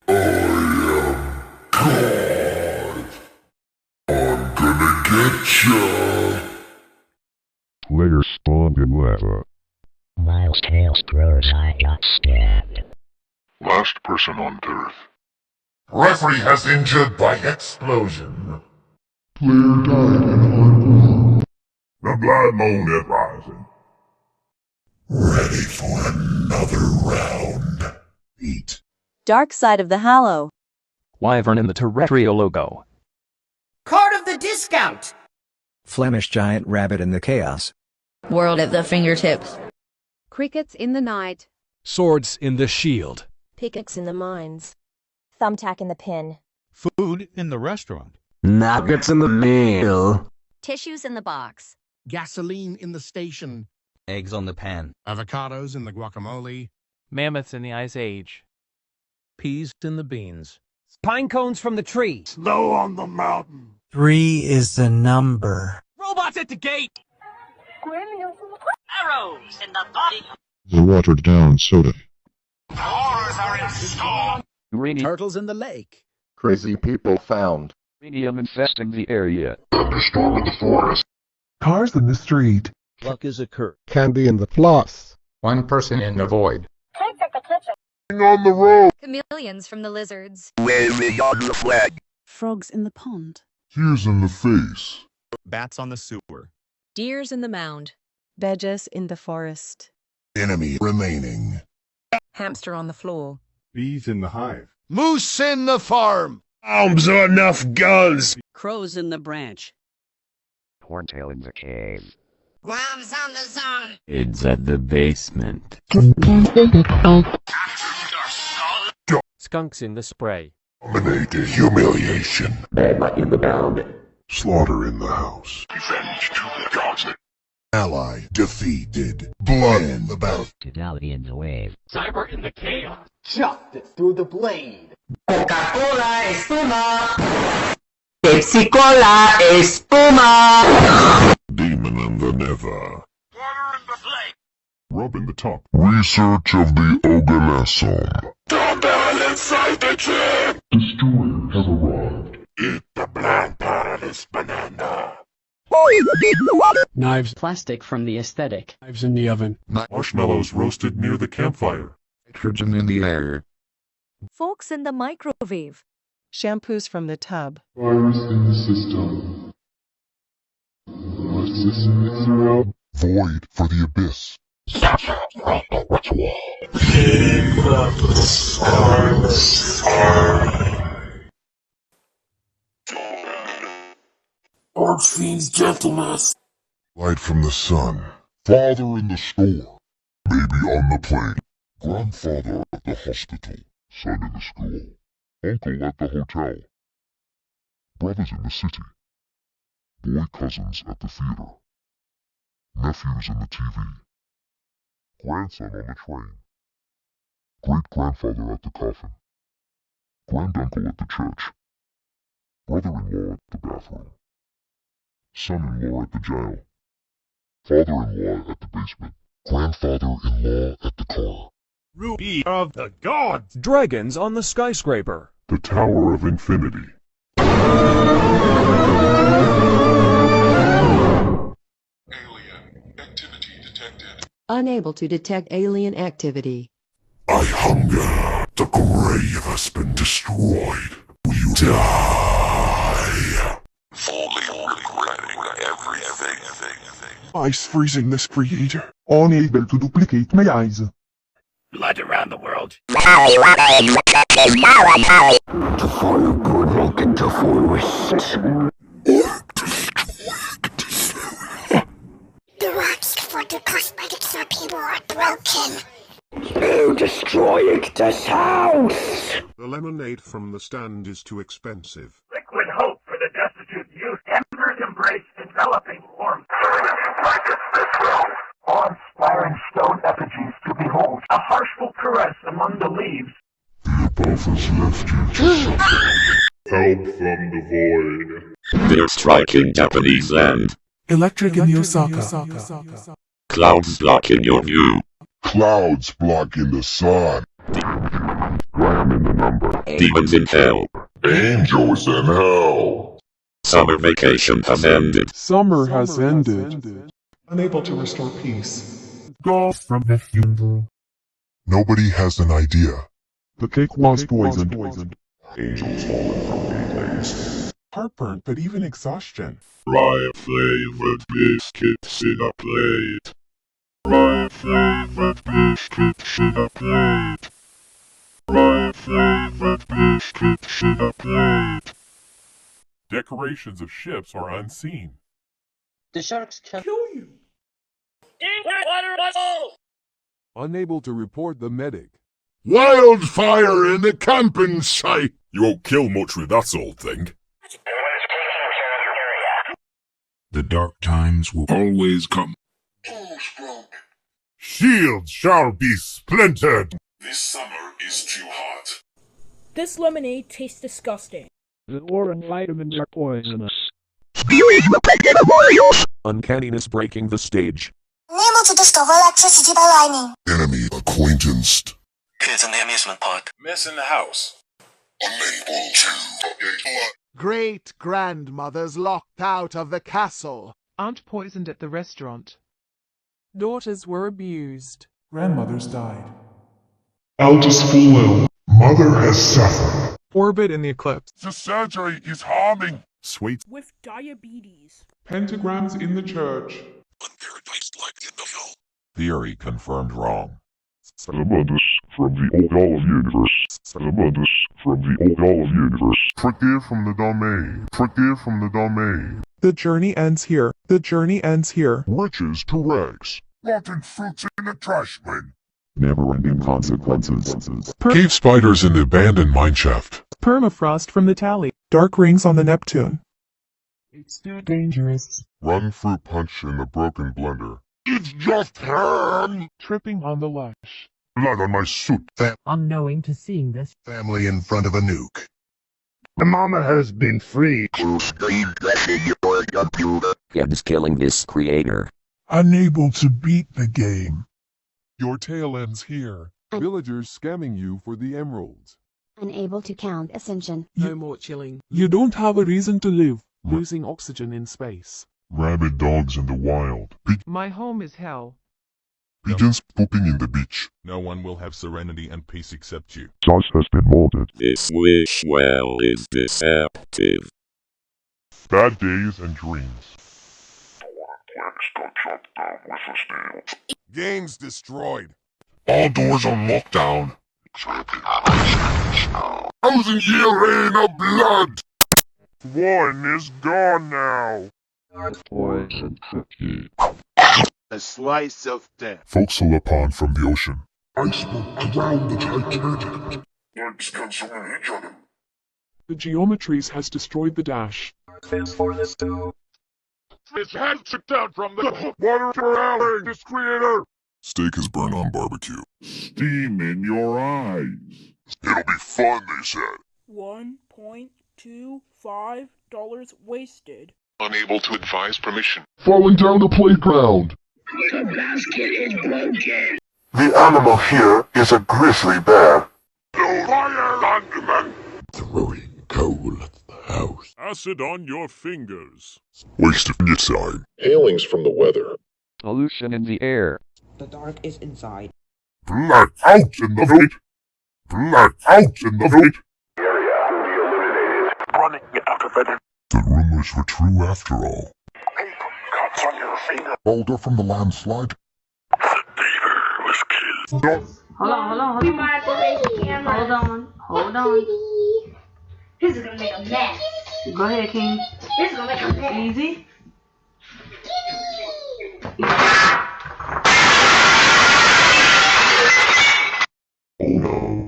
S11: I am God. I'm gonna get ya.
S10: Player spawned in lava.
S8: Miles Tails grows, I got stabbed.
S14: Last person on Earth.
S11: Referee has injured by explosion.
S14: Player died in hard war. The blood moon is rising.
S11: Ready for another round.
S14: Eat.
S31: Dark side of the Hallow.
S28: Wyvern in the terrestrial logo.
S8: Card of the discount.
S22: Flemish giant rabbit in the chaos.
S24: World at the fingertips.
S19: Crickets in the night.
S12: Swords in the shield.
S20: Pickaxe in the mines. Thumbtack in the pin.
S32: Food in the restaurant.
S5: Nuggets in the meal.
S20: Tissues in the box.
S8: Gasoline in the station.
S2: Eggs on the pan.
S8: Avocados in the guacamole.
S4: Mammoths in the Ice Age.
S2: Peas in the beans.
S33: Pine cones from the tree.
S14: Snow on the mountain.
S27: 3 is the number.
S33: Robots at the gate.
S18: Arrows in the body.
S14: The watered down soda.
S11: Horrors are in store.
S22: Turtles in the lake.
S14: Crazy people found.
S28: Radium infesting the area.
S14: Thunderstorm in the forest. Cars in the street.
S2: Luck is a curse.
S14: Candy in the floss.
S8: One person in the void.
S9: Kids at the kitchen.
S14: On the road.
S20: Chameleons from the lizards.
S5: Waving on the flag.
S13: Frogs in the pond.
S14: Tears in the face.
S12: Bats on the sewer.
S19: Deers in the mound.
S13: Badgers in the forest.
S14: Enemy remaining.
S19: Hamster on the floor.
S14: Bees in the hive.
S5: Moose in the farm. Arms are enough gulls.
S13: Crows in the branch.
S10: Horntail in the cave.
S9: Worms on the zone.
S28: It's at the basement.
S4: Skunks in the spray.
S14: Dominated humiliation.
S8: Magma in the bound.
S14: Slaughter in the house. Revenge to the gods. Ally defeated. Blood in the mouth.
S8: Totality in the wave.
S11: Cyber in the chaos.
S8: Chopped it through the blade.
S18: Coca-Cola espuma. Pepsi-Cola espuma.
S14: Demon in the nether. Rub in the top. Research of the Oganesson.
S11: Dumbbell inside the gym.
S14: Destroyers have arrived.
S11: Eat the bland paradise banana.
S27: Knives.
S13: Plastic from the aesthetic.
S27: Knives in the oven.
S14: Marshmallows roasted near the campfire. Nitrogen in the air.
S19: Forks in the microwave.
S13: Shampoos from the tub.
S14: Virus in the system. What system is around? Void for the abyss.
S11: Archfiend's gentleness.
S14: Light from the sun. Father in the store. Baby on the plane. Grandfather at the hospital. Son in the school. Uncle at the hotel. Brothers in the city. Boy cousins at the theater. Nephews in the TV. Grandson on the train. Great-grandfather at the coffin. Granduncle at the church. Brother-in-law at the bathroom. Son-in-law at the jail. Father-in-law at the basement. Grandfather-in-law at the car.
S5: Ruby of the gods!
S1: Dragons on the skyscraper.
S14: The Tower of Infinity.
S3: Unable to detect alien activity.
S14: I hunger. The grave has been destroyed. You die.
S11: Fully regretting everything.
S14: Ice freezing this creator. Unable to duplicate my eyes.
S5: Blood around the world.
S11: To fire good look into forest.
S9: The rocks for the cosmetics are people are broken.
S11: They're destroying this house.
S6: The lemonade from the stand is too expensive.
S5: Liquid hope for the destitute youth. Embers embrace enveloping warmth. Awe-inspiring stone effigies to behold. A harshful caress among the leaves.
S14: The above has left you to suffer. Help from the void.
S11: They're striking Japanese land.
S27: Electric in Osaka.
S11: Clouds blocking your view.
S14: Clouds blocking the sun. Ram in the number.
S11: Demons in hell.
S14: Angels in hell.
S11: Summer vacation has ended.
S27: Summer has ended.
S7: Unable to restore peace.
S6: Golf from the funeral.
S14: Nobody has an idea.
S7: The cake was poisoned.
S14: Angels falling from gateways.
S7: Heartburn, but even exhaustion.
S11: My favorite biscuits in a plate. My favorite biscuits in a plate. My favorite biscuits in a plate.
S7: Decorations of ships are unseen.
S15: The sharks can
S7: kill you.
S5: Water muzzle!
S7: Unable to report the medic.
S14: Wildfire in the camping site!
S7: You won't kill much with that old thing.
S11: The dark times will always come.
S14: Shields shall be splintered!
S11: This summer is too hot.
S16: This lemonade tastes disgusting.
S17: The orange vitamins are poisonous.
S7: Uncanniness breaking the stage.
S9: Unable to discover electricity by lightning.
S14: Enemy acquaintanced.
S11: Kids in the amusement park.
S7: Missing the house.
S14: Unable to.
S21: Great-grandmothers locked out of the castle.
S23: Aunt poisoned at the restaurant.
S25: Daughters were abused.
S7: Grandmothers died.
S14: Eldest fallen. Mother has suffered.
S25: Orbit in the eclipse.
S14: The surgery is harming.
S7: Sweet.
S16: With diabetes.
S7: Pentagrams in the church.
S11: Paradise-like in the hell.
S14: Theory confirmed wrong. Among us from the old olive universe. Among us from the old olive universe. Forgive from the domain. Forgive from the domain.
S7: The journey ends here. The journey ends here.
S14: Riches to rags. Rotten fruits in a trash bin. Never-ending consequences. Cave spiders in the abandoned mineshaft.
S25: Permafrost from the tally.
S7: Dark rings on the Neptune.
S17: It's too dangerous.
S14: Run fruit punch in the broken blender. It's just ham!
S7: Tripping on the lush.
S14: Blood on my suit.
S17: Unknowing to seeing this.
S14: Family in front of a nuke.
S7: The mama has been free.
S11: To screen crashing your computer. Heads killing this creator.
S14: Unable to beat the game. Your tale ends here. Villagers scamming you for the emeralds.
S9: Unable to count ascension.
S25: No more chilling.
S7: You don't have a reason to live. Losing oxygen in space.
S14: Rabid dogs in the wild.
S23: My home is hell.
S14: Begins pooping in the beach.
S7: No one will have serenity and peace except you.
S14: Sauce has been molded.
S2: This wish well is deceptive.
S14: Bad days and dreams.
S6: Games destroyed.
S14: All doors on lockdown. 1,000-year reign of blood. One is gone now.
S6: Poison cookie.
S21: A slice of death.
S14: Forecastle upon from the ocean.
S6: Iceberg around the Titanic.
S14: Bugs consuming each other.
S25: The geometries has destroyed the dash.
S6: Thanks for this too.
S14: His head took down from the water for alley, this creator. Steak is burned on barbecue. Steam in your eyes. It'll be fun, they said.
S16: $1.25 wasted.
S14: Unable to advise permission. Falling down the playground.
S11: The basket is broken.
S14: The animal here is a grizzly bear. No fire, Landman!
S6: Throwing coal at the house.
S7: Acid on your fingers.
S14: Waste of your time. Hailings from the weather.
S25: Pollution in the air.
S13: The dark is inside.
S14: Black out in the void. Black out in the void.
S5: Area to be eliminated. Running out of it.
S14: The rumors were true after all.
S5: Paper cuts on your finger.
S14: Boulder from the landslide.
S5: The beaver was killed.
S14: No.
S9: Hold on. This is gonna make a mess.
S13: Go ahead, King.
S9: This is gonna make a mess.
S13: Easy.
S14: Oh no.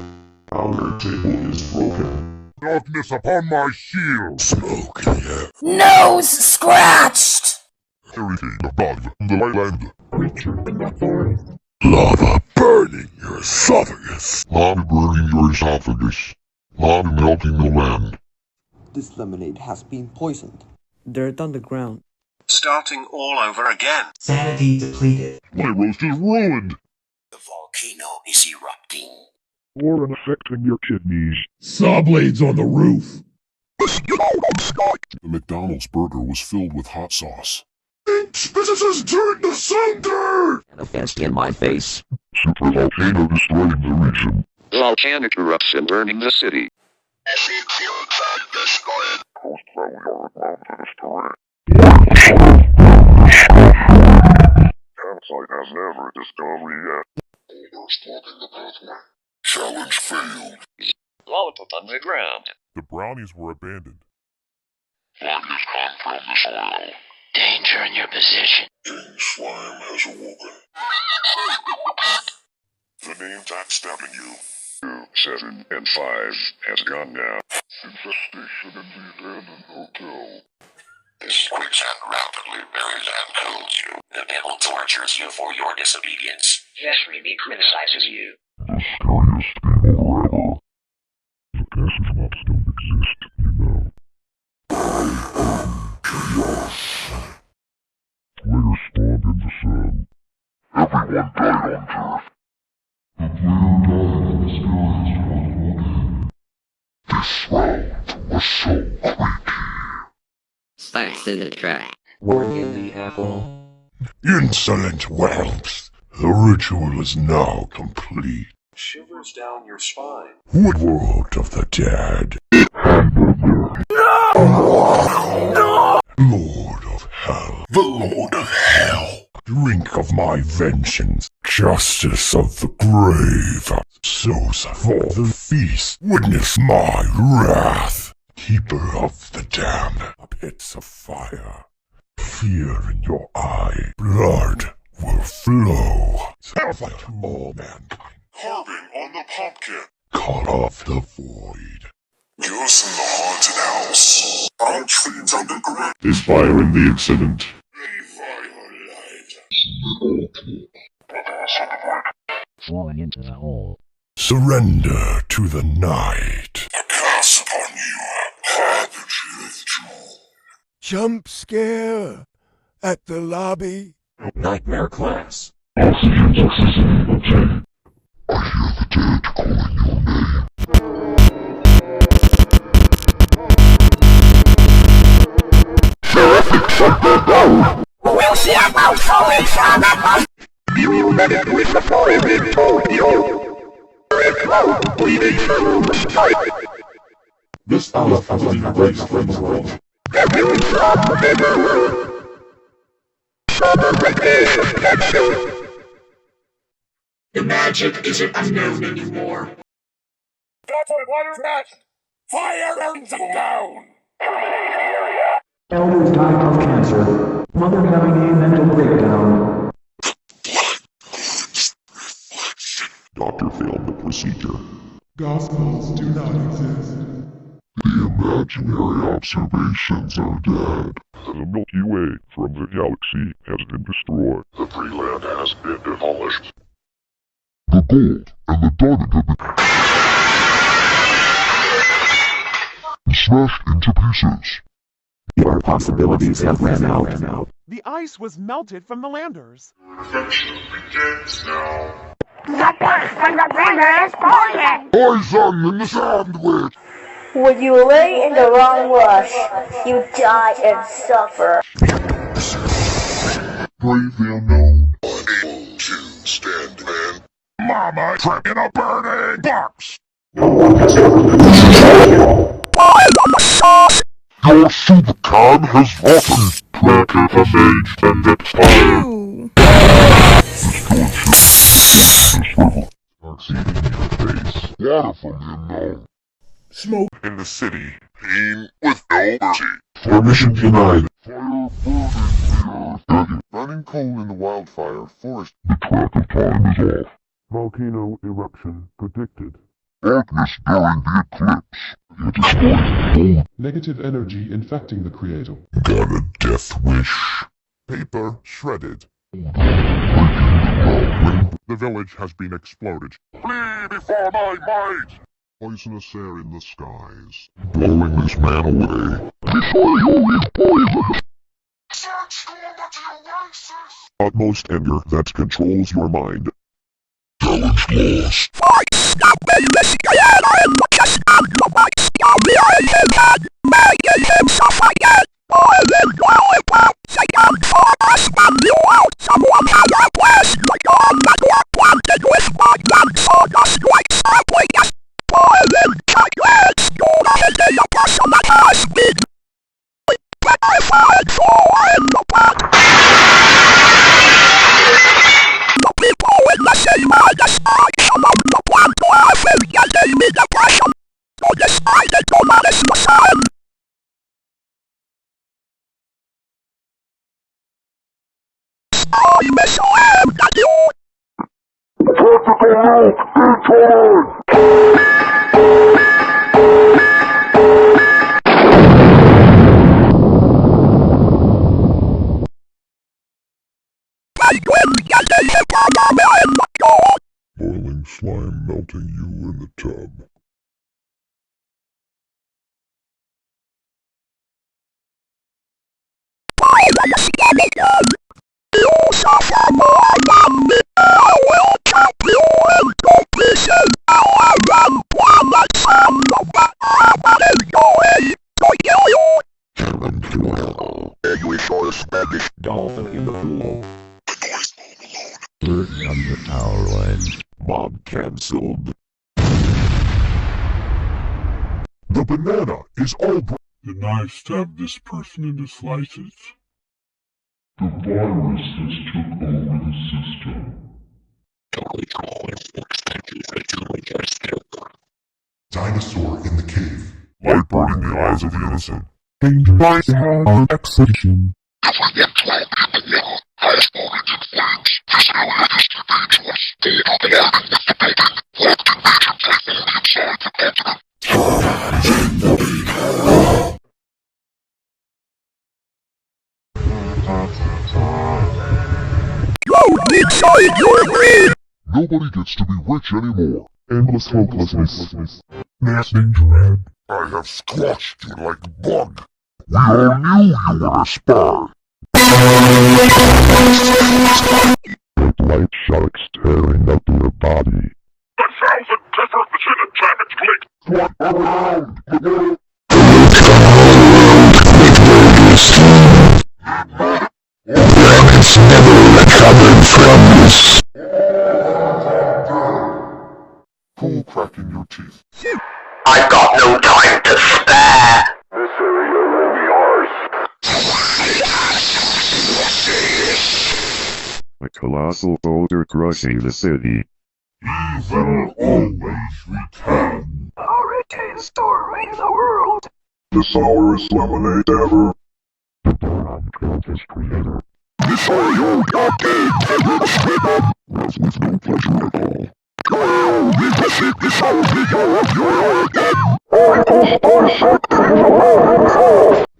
S14: Our table is broken. Darkness upon my shield. Smoke in the air.
S11: Nose scratched.
S14: Everything above the land.
S6: Creature in the forest.
S14: Lava burning your esophagus. Lava burning your esophagus. Lava melting the land.
S13: This lemonade has been poisoned. Dirt on the ground.
S5: Starting all over again.
S13: Sanity depleted.
S14: My roast is ruined.
S11: The volcano is erupting.
S14: War affecting your kidneys.
S6: Saw blades on the roof.
S14: The McDonald's burger was filled with hot sauce. Businesses turned to cinder!
S13: And a fist in my face.
S14: Super volcano destroying the region.
S2: Volcanic eruption burning the city.
S14: Campsite has never discovery yet. Challenge failed.
S2: Lollipop on the ground.
S14: The brownies were abandoned.
S11: Light has come from the soil. Danger in your position.
S14: King Slime has awoken. The name tag stabbing you.
S2: 2, 7, and 5 has gone now.
S14: Infestation in the abandoned hotel.
S11: This quicksand rapidly buries and kills you. The devil tortures you for your disobedience. Jeffrey criticizes you.
S14: The scariest evil ever. The gas maps don't exist, you know. I am chaos. Later spawned in the sun. Everyone died on Earth. The player died in the scariest possible game. This round was so creepy.
S13: Thanks in the track. Work in the apple.
S14: Insolent whelps! The ritual is now complete.
S5: Shivers down your spine.
S14: Woodworld of the dead. Hamburger. No! Lord of Hell. The Lord of Hell. Drink of my vengeance. Justice of the grave. Souls for the feast. Witness my wrath. Keeper of the damned. Pits of fire. Fear in your eye. Blood will flow. Hellfire to all mankind. Carving on the pumpkin. Cut off the void. Curse in the haunted house. Our trees on the ground. Inspire in the incident.
S8: Falling into the hole.
S14: Surrender to the night. A curse upon you. Habituate you.
S6: Jump scare at the lobby.
S1: Nightmare class.
S14: Oxygen toxicity obtained. I hear the dead calling your name. Seraphic shut them down.
S11: We'll see about solution that must be
S1: This stuff has been erased from the world. The magic isn't unknown anymore.
S5: That's what water's next! Fire burns them down!
S4: Elders died of cancer. Mother having a mental breakdown.
S14: Doctor failed the procedure.
S27: Gospels do not exist.
S14: The imaginary observations are dead. The Milky Way from the galaxy has been destroyed.
S2: The pre-land has been demolished.
S14: The gold and the diamond have been smashed into pieces.
S1: Your possibilities have ran out.
S23: The ice was melted from the landers.
S2: Adventure begins now.
S9: The place from the blender is poison!
S14: Poison in the sandwich!
S10: When you lay in the wrong rush, you die and suffer.
S14: Brave the unknown. Unable to stand, man. Mama trapped in a burning box! Your supercam has rotten. Tracker has aged and expired. Succeeding in your face. Water from the unknown.
S1: Smoke
S14: in the city. Pain with no mercy.
S1: Formation denied.
S14: Fire burning the earth. Burning coal in the wildfire forest. The track of time is off.
S27: Volcano eruption predicted.
S14: Darkness during the eclipse. It is going gold.
S27: Negative energy infecting the creator.
S14: Got a death wish. Paper shredded. The village has been exploded. Flee before my might! Poisonous air in the skies. Blowing this man away. Before you eat poison! Search the oasis! Utmost anger that controls your mind. Challenge lost. Boiling slime melting you in the tub. You saw a Spanish dolphin in the pool.
S4: Dirty on the tower line.
S14: Mob cancelled. The banana is all
S7: The knife stabbed this person into slices.
S14: The virus has took over the system. Dinosaur in the cave. Light burning the eyes of the innocent.
S27: Dangerous to have an exhibition.
S14: Nobody gets to be rich anymore.
S27: Endless hopelessness.
S14: Nasty dread. I have squashed you like a bug. We all knew you were a spy. Red light sharks tearing up your body. 1,000 different machine damage click. What around? Planets never recovered from this. cracking your teeth.
S11: I've got no time to spare!
S14: This area will be ours.
S12: A colossal boulder crushing the city.
S14: Evil always return.
S18: Hurricane storming the world.
S14: The sourest lemonade ever. The Donald Trump is creator. Before you got dead, was with no pleasure at all.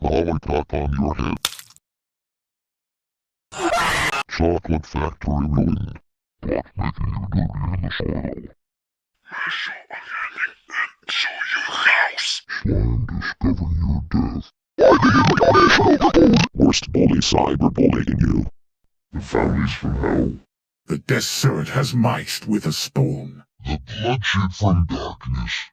S14: Lollipop on your head. Chocolate factory ruined. Pot making you dirty in the soil.
S11: Show your house.
S14: Slime discovering your death. Worst bully cyberbullying you. The families from hell.
S6: The desert has mixed with a spawn.
S14: The bloodshed from darkness.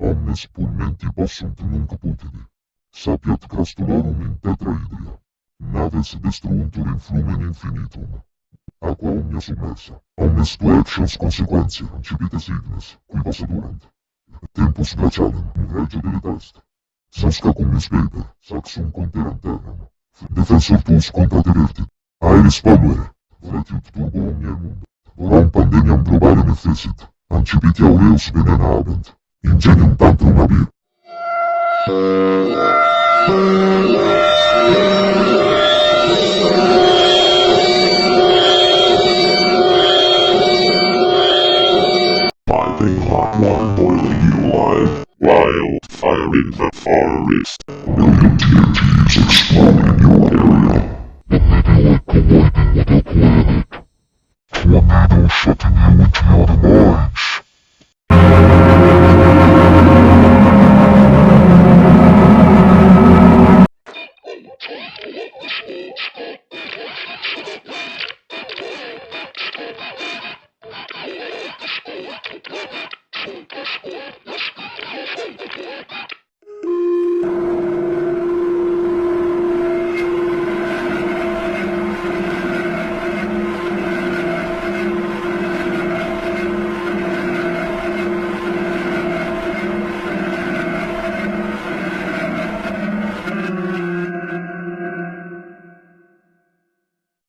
S27: Omnes pulmenti possunt nunc poteri, sapiat crastularum in tetraidria, naves destruuntur in flumen infinitum. Aqua omnia submersa, omnes tua actions consequentia, incipite signes, qui possedurant. Tempus glacialem, regio delitast. Sausca cumnius paper, saxum conterant terram. Defensor tuus contra te vertit. Aeris polvere, vetiut turbo omnia mundo. Voram pandemiam globalem effesit, ancipiti aureus venena habent. Ingenium tantrum abit.
S14: Piping hot water boiling you alive. Wildfire in the forest. Million TNTs exploding your area. The network colliding with the planet. Tornado shutting you into your demise.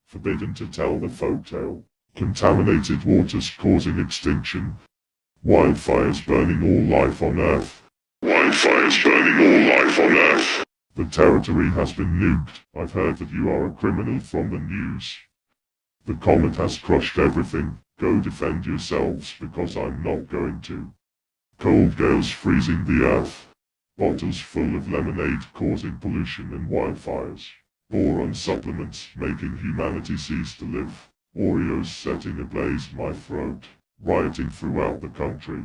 S6: Forbidden to tell the folktale. Contaminated waters causing extinction. Wildfires burning all life on Earth.
S14: Wildfires burning all life on Earth.
S6: The territory has been nuked. I've heard that you are a criminal from the news. The comet has crushed everything. Go defend yourselves, because I'm not going to. Cold gales freezing the earth. Bottles full of lemonade causing pollution and wildfires. Boron supplements making humanity cease to live. Oreos setting ablaze my throat. Rioting throughout the country.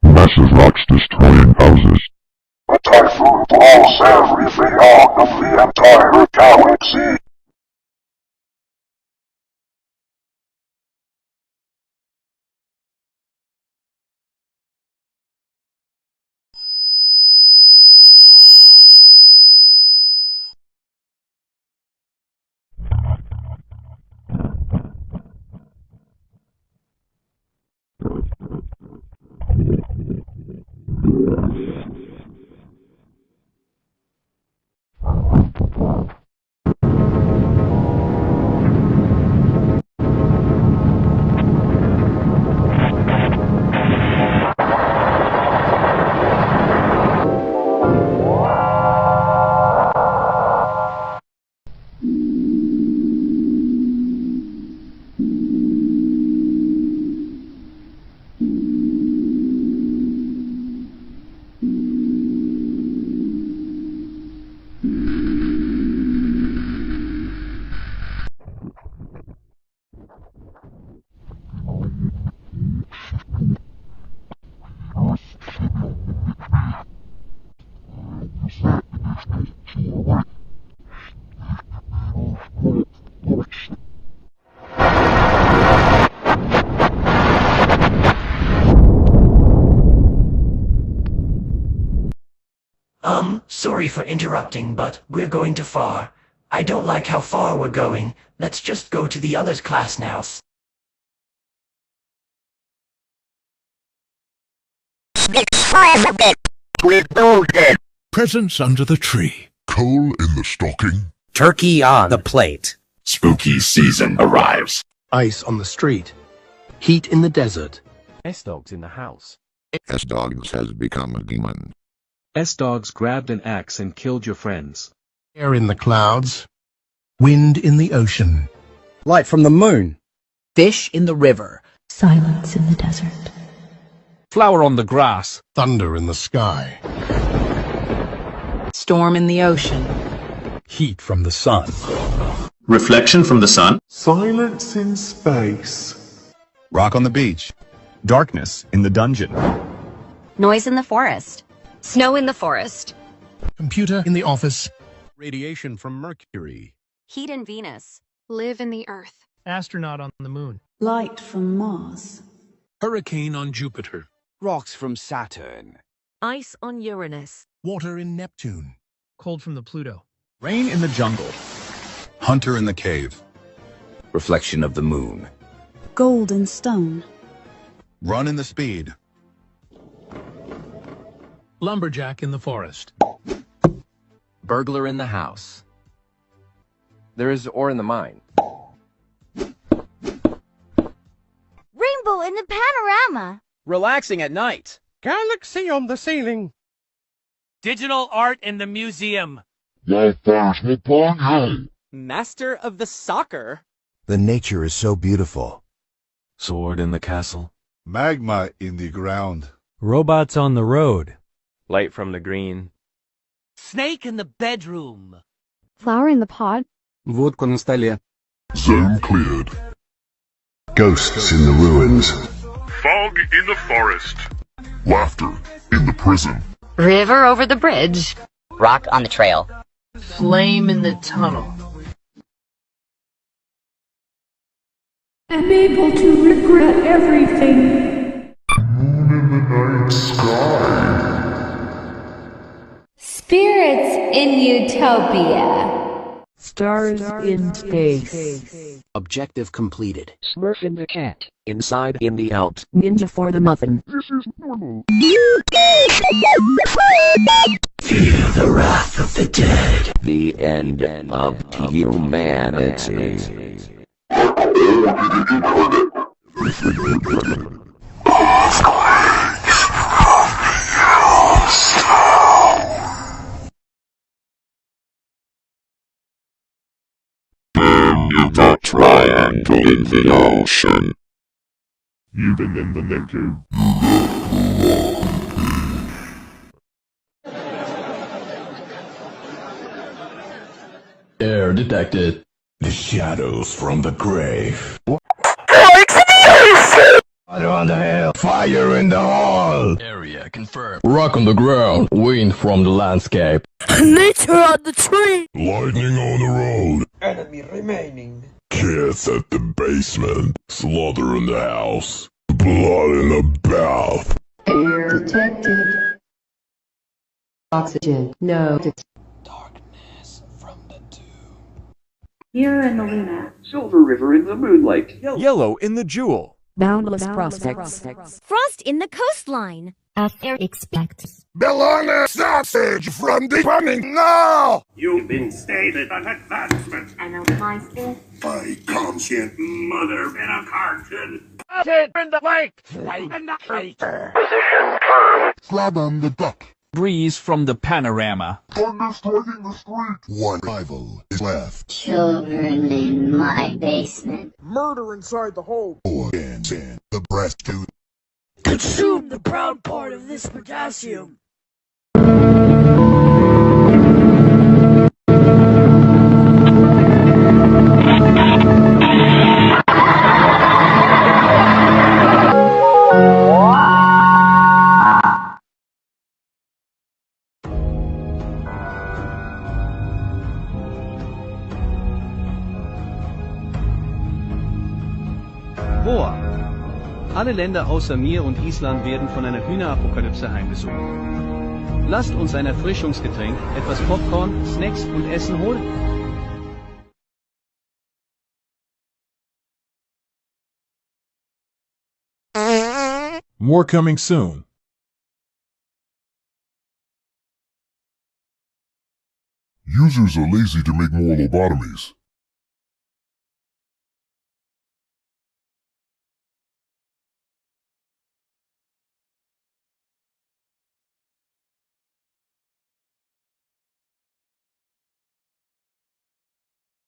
S27: Massive rocks destroying houses.
S14: A typhoon blows everything out of the entire galaxy.
S3: Sorry for interrupting, but we're going too far. I don't like how far we're going. Let's just go to the others' class now.
S15: Presents under the tree.
S14: Coal in the stocking.
S19: Turkey on the plate.
S14: Spooky season arrives.
S20: Ice on the street. Heat in the desert.
S22: S-Dogs in the house.
S24: S-Dogs has become a demon.
S22: S-Dogs grabbed an axe and killed your friends.
S20: Air in the clouds. Wind in the ocean.
S13: Light from the moon.
S15: Fish in the river.
S16: Silence in the desert.
S17: Flower on the grass.
S20: Thunder in the sky.
S16: Storm in the ocean.
S20: Heat from the sun.
S21: Reflection from the sun.
S25: Silence in space.
S26: Rock on the beach. Darkness in the dungeon.
S28: Noise in the forest. Snow in the forest.
S20: Computer in the office.
S26: Radiation from Mercury.
S28: Heat in Venus.
S29: Live in the earth.
S22: Astronaut on the moon.
S16: Light from Mars.
S26: Hurricane on Jupiter.
S13: Rocks from Saturn.
S28: Ice on Uranus.
S20: Water in Neptune.
S22: Cold from the Pluto.
S26: Rain in the jungle. Hunter in the cave.
S13: Reflection of the moon.
S16: Golden stone.
S26: Run in the speed.
S22: Lumberjack in the forest. Burglar in the house. There is ore in the mine.
S9: Rainbow in the panorama.
S15: Relaxing at night.
S25: Galaxy on the ceiling.
S5: Digital art in the museum.
S15: Master of the soccer.
S29: The nature is so beautiful.
S22: Sword in the castle.
S26: Magma in the ground.
S22: Robots on the road. Light from the green.
S5: Snake in the bedroom.
S29: Flower in the pot.
S13: Водка на столе.
S14: Zone cleared.
S24: Ghosts in the ruins.
S2: Fog in the forest.
S14: Laughter in the prison.
S28: River over the bridge.
S11: Rock on the trail.
S16: Flame in the tunnel.
S9: I'm able to regret everything.
S14: Moon in the night sky.
S9: Spirits in Utopia.
S16: Stars in space.
S15: Objective completed.
S22: Smurf in the cat. Inside in the out.
S16: Ninja for the muffin.
S14: This is normal.
S3: Feel the wrath of the dead.
S22: The end of humanity.
S2: The triangle in the ocean.
S6: You've been in the NICU.
S26: Air detected. The shadows from the grave. Water on the hill. Fire in the hall. Area confirmed. Rock on the ground. Wind from the landscape.
S16: Nature on the tree.
S26: Lightning on the road.
S25: Enemy remaining.
S26: Kids at the basement. Slaughter in the house. Blood in the bath.
S16: Air detected. Oxygen. No.
S13: Darkness from the tomb.
S16: Here in the Luna.
S25: Silver River in the moonlight.
S22: Yellow in the jewel.
S16: Boundless prospects.
S9: Frost in the coastline.
S16: After expect.
S14: Bologna sausage from the burning now!
S25: You've been stated an advancement.
S14: By conscient
S25: Mother in a carton.
S5: In the lake. In the crater.
S14: slab on the duck.
S17: Breeze from the panorama.
S14: Thunder striking the street. One rival is left.
S9: Children in my basement.
S25: Murder inside the hole.
S14: And the breast tooth.
S16: Consume the brown part of this potassium.
S22: Boah. Alle Länder außer mir und Island werden von einer Hühnerapokalypse heimgesucht. Lasst uns ein Erfrischungsgetränk, etwas Popcorn, Snacks und Essen holen.
S7: More coming soon.
S14: Users are lazy to make more lobotomies.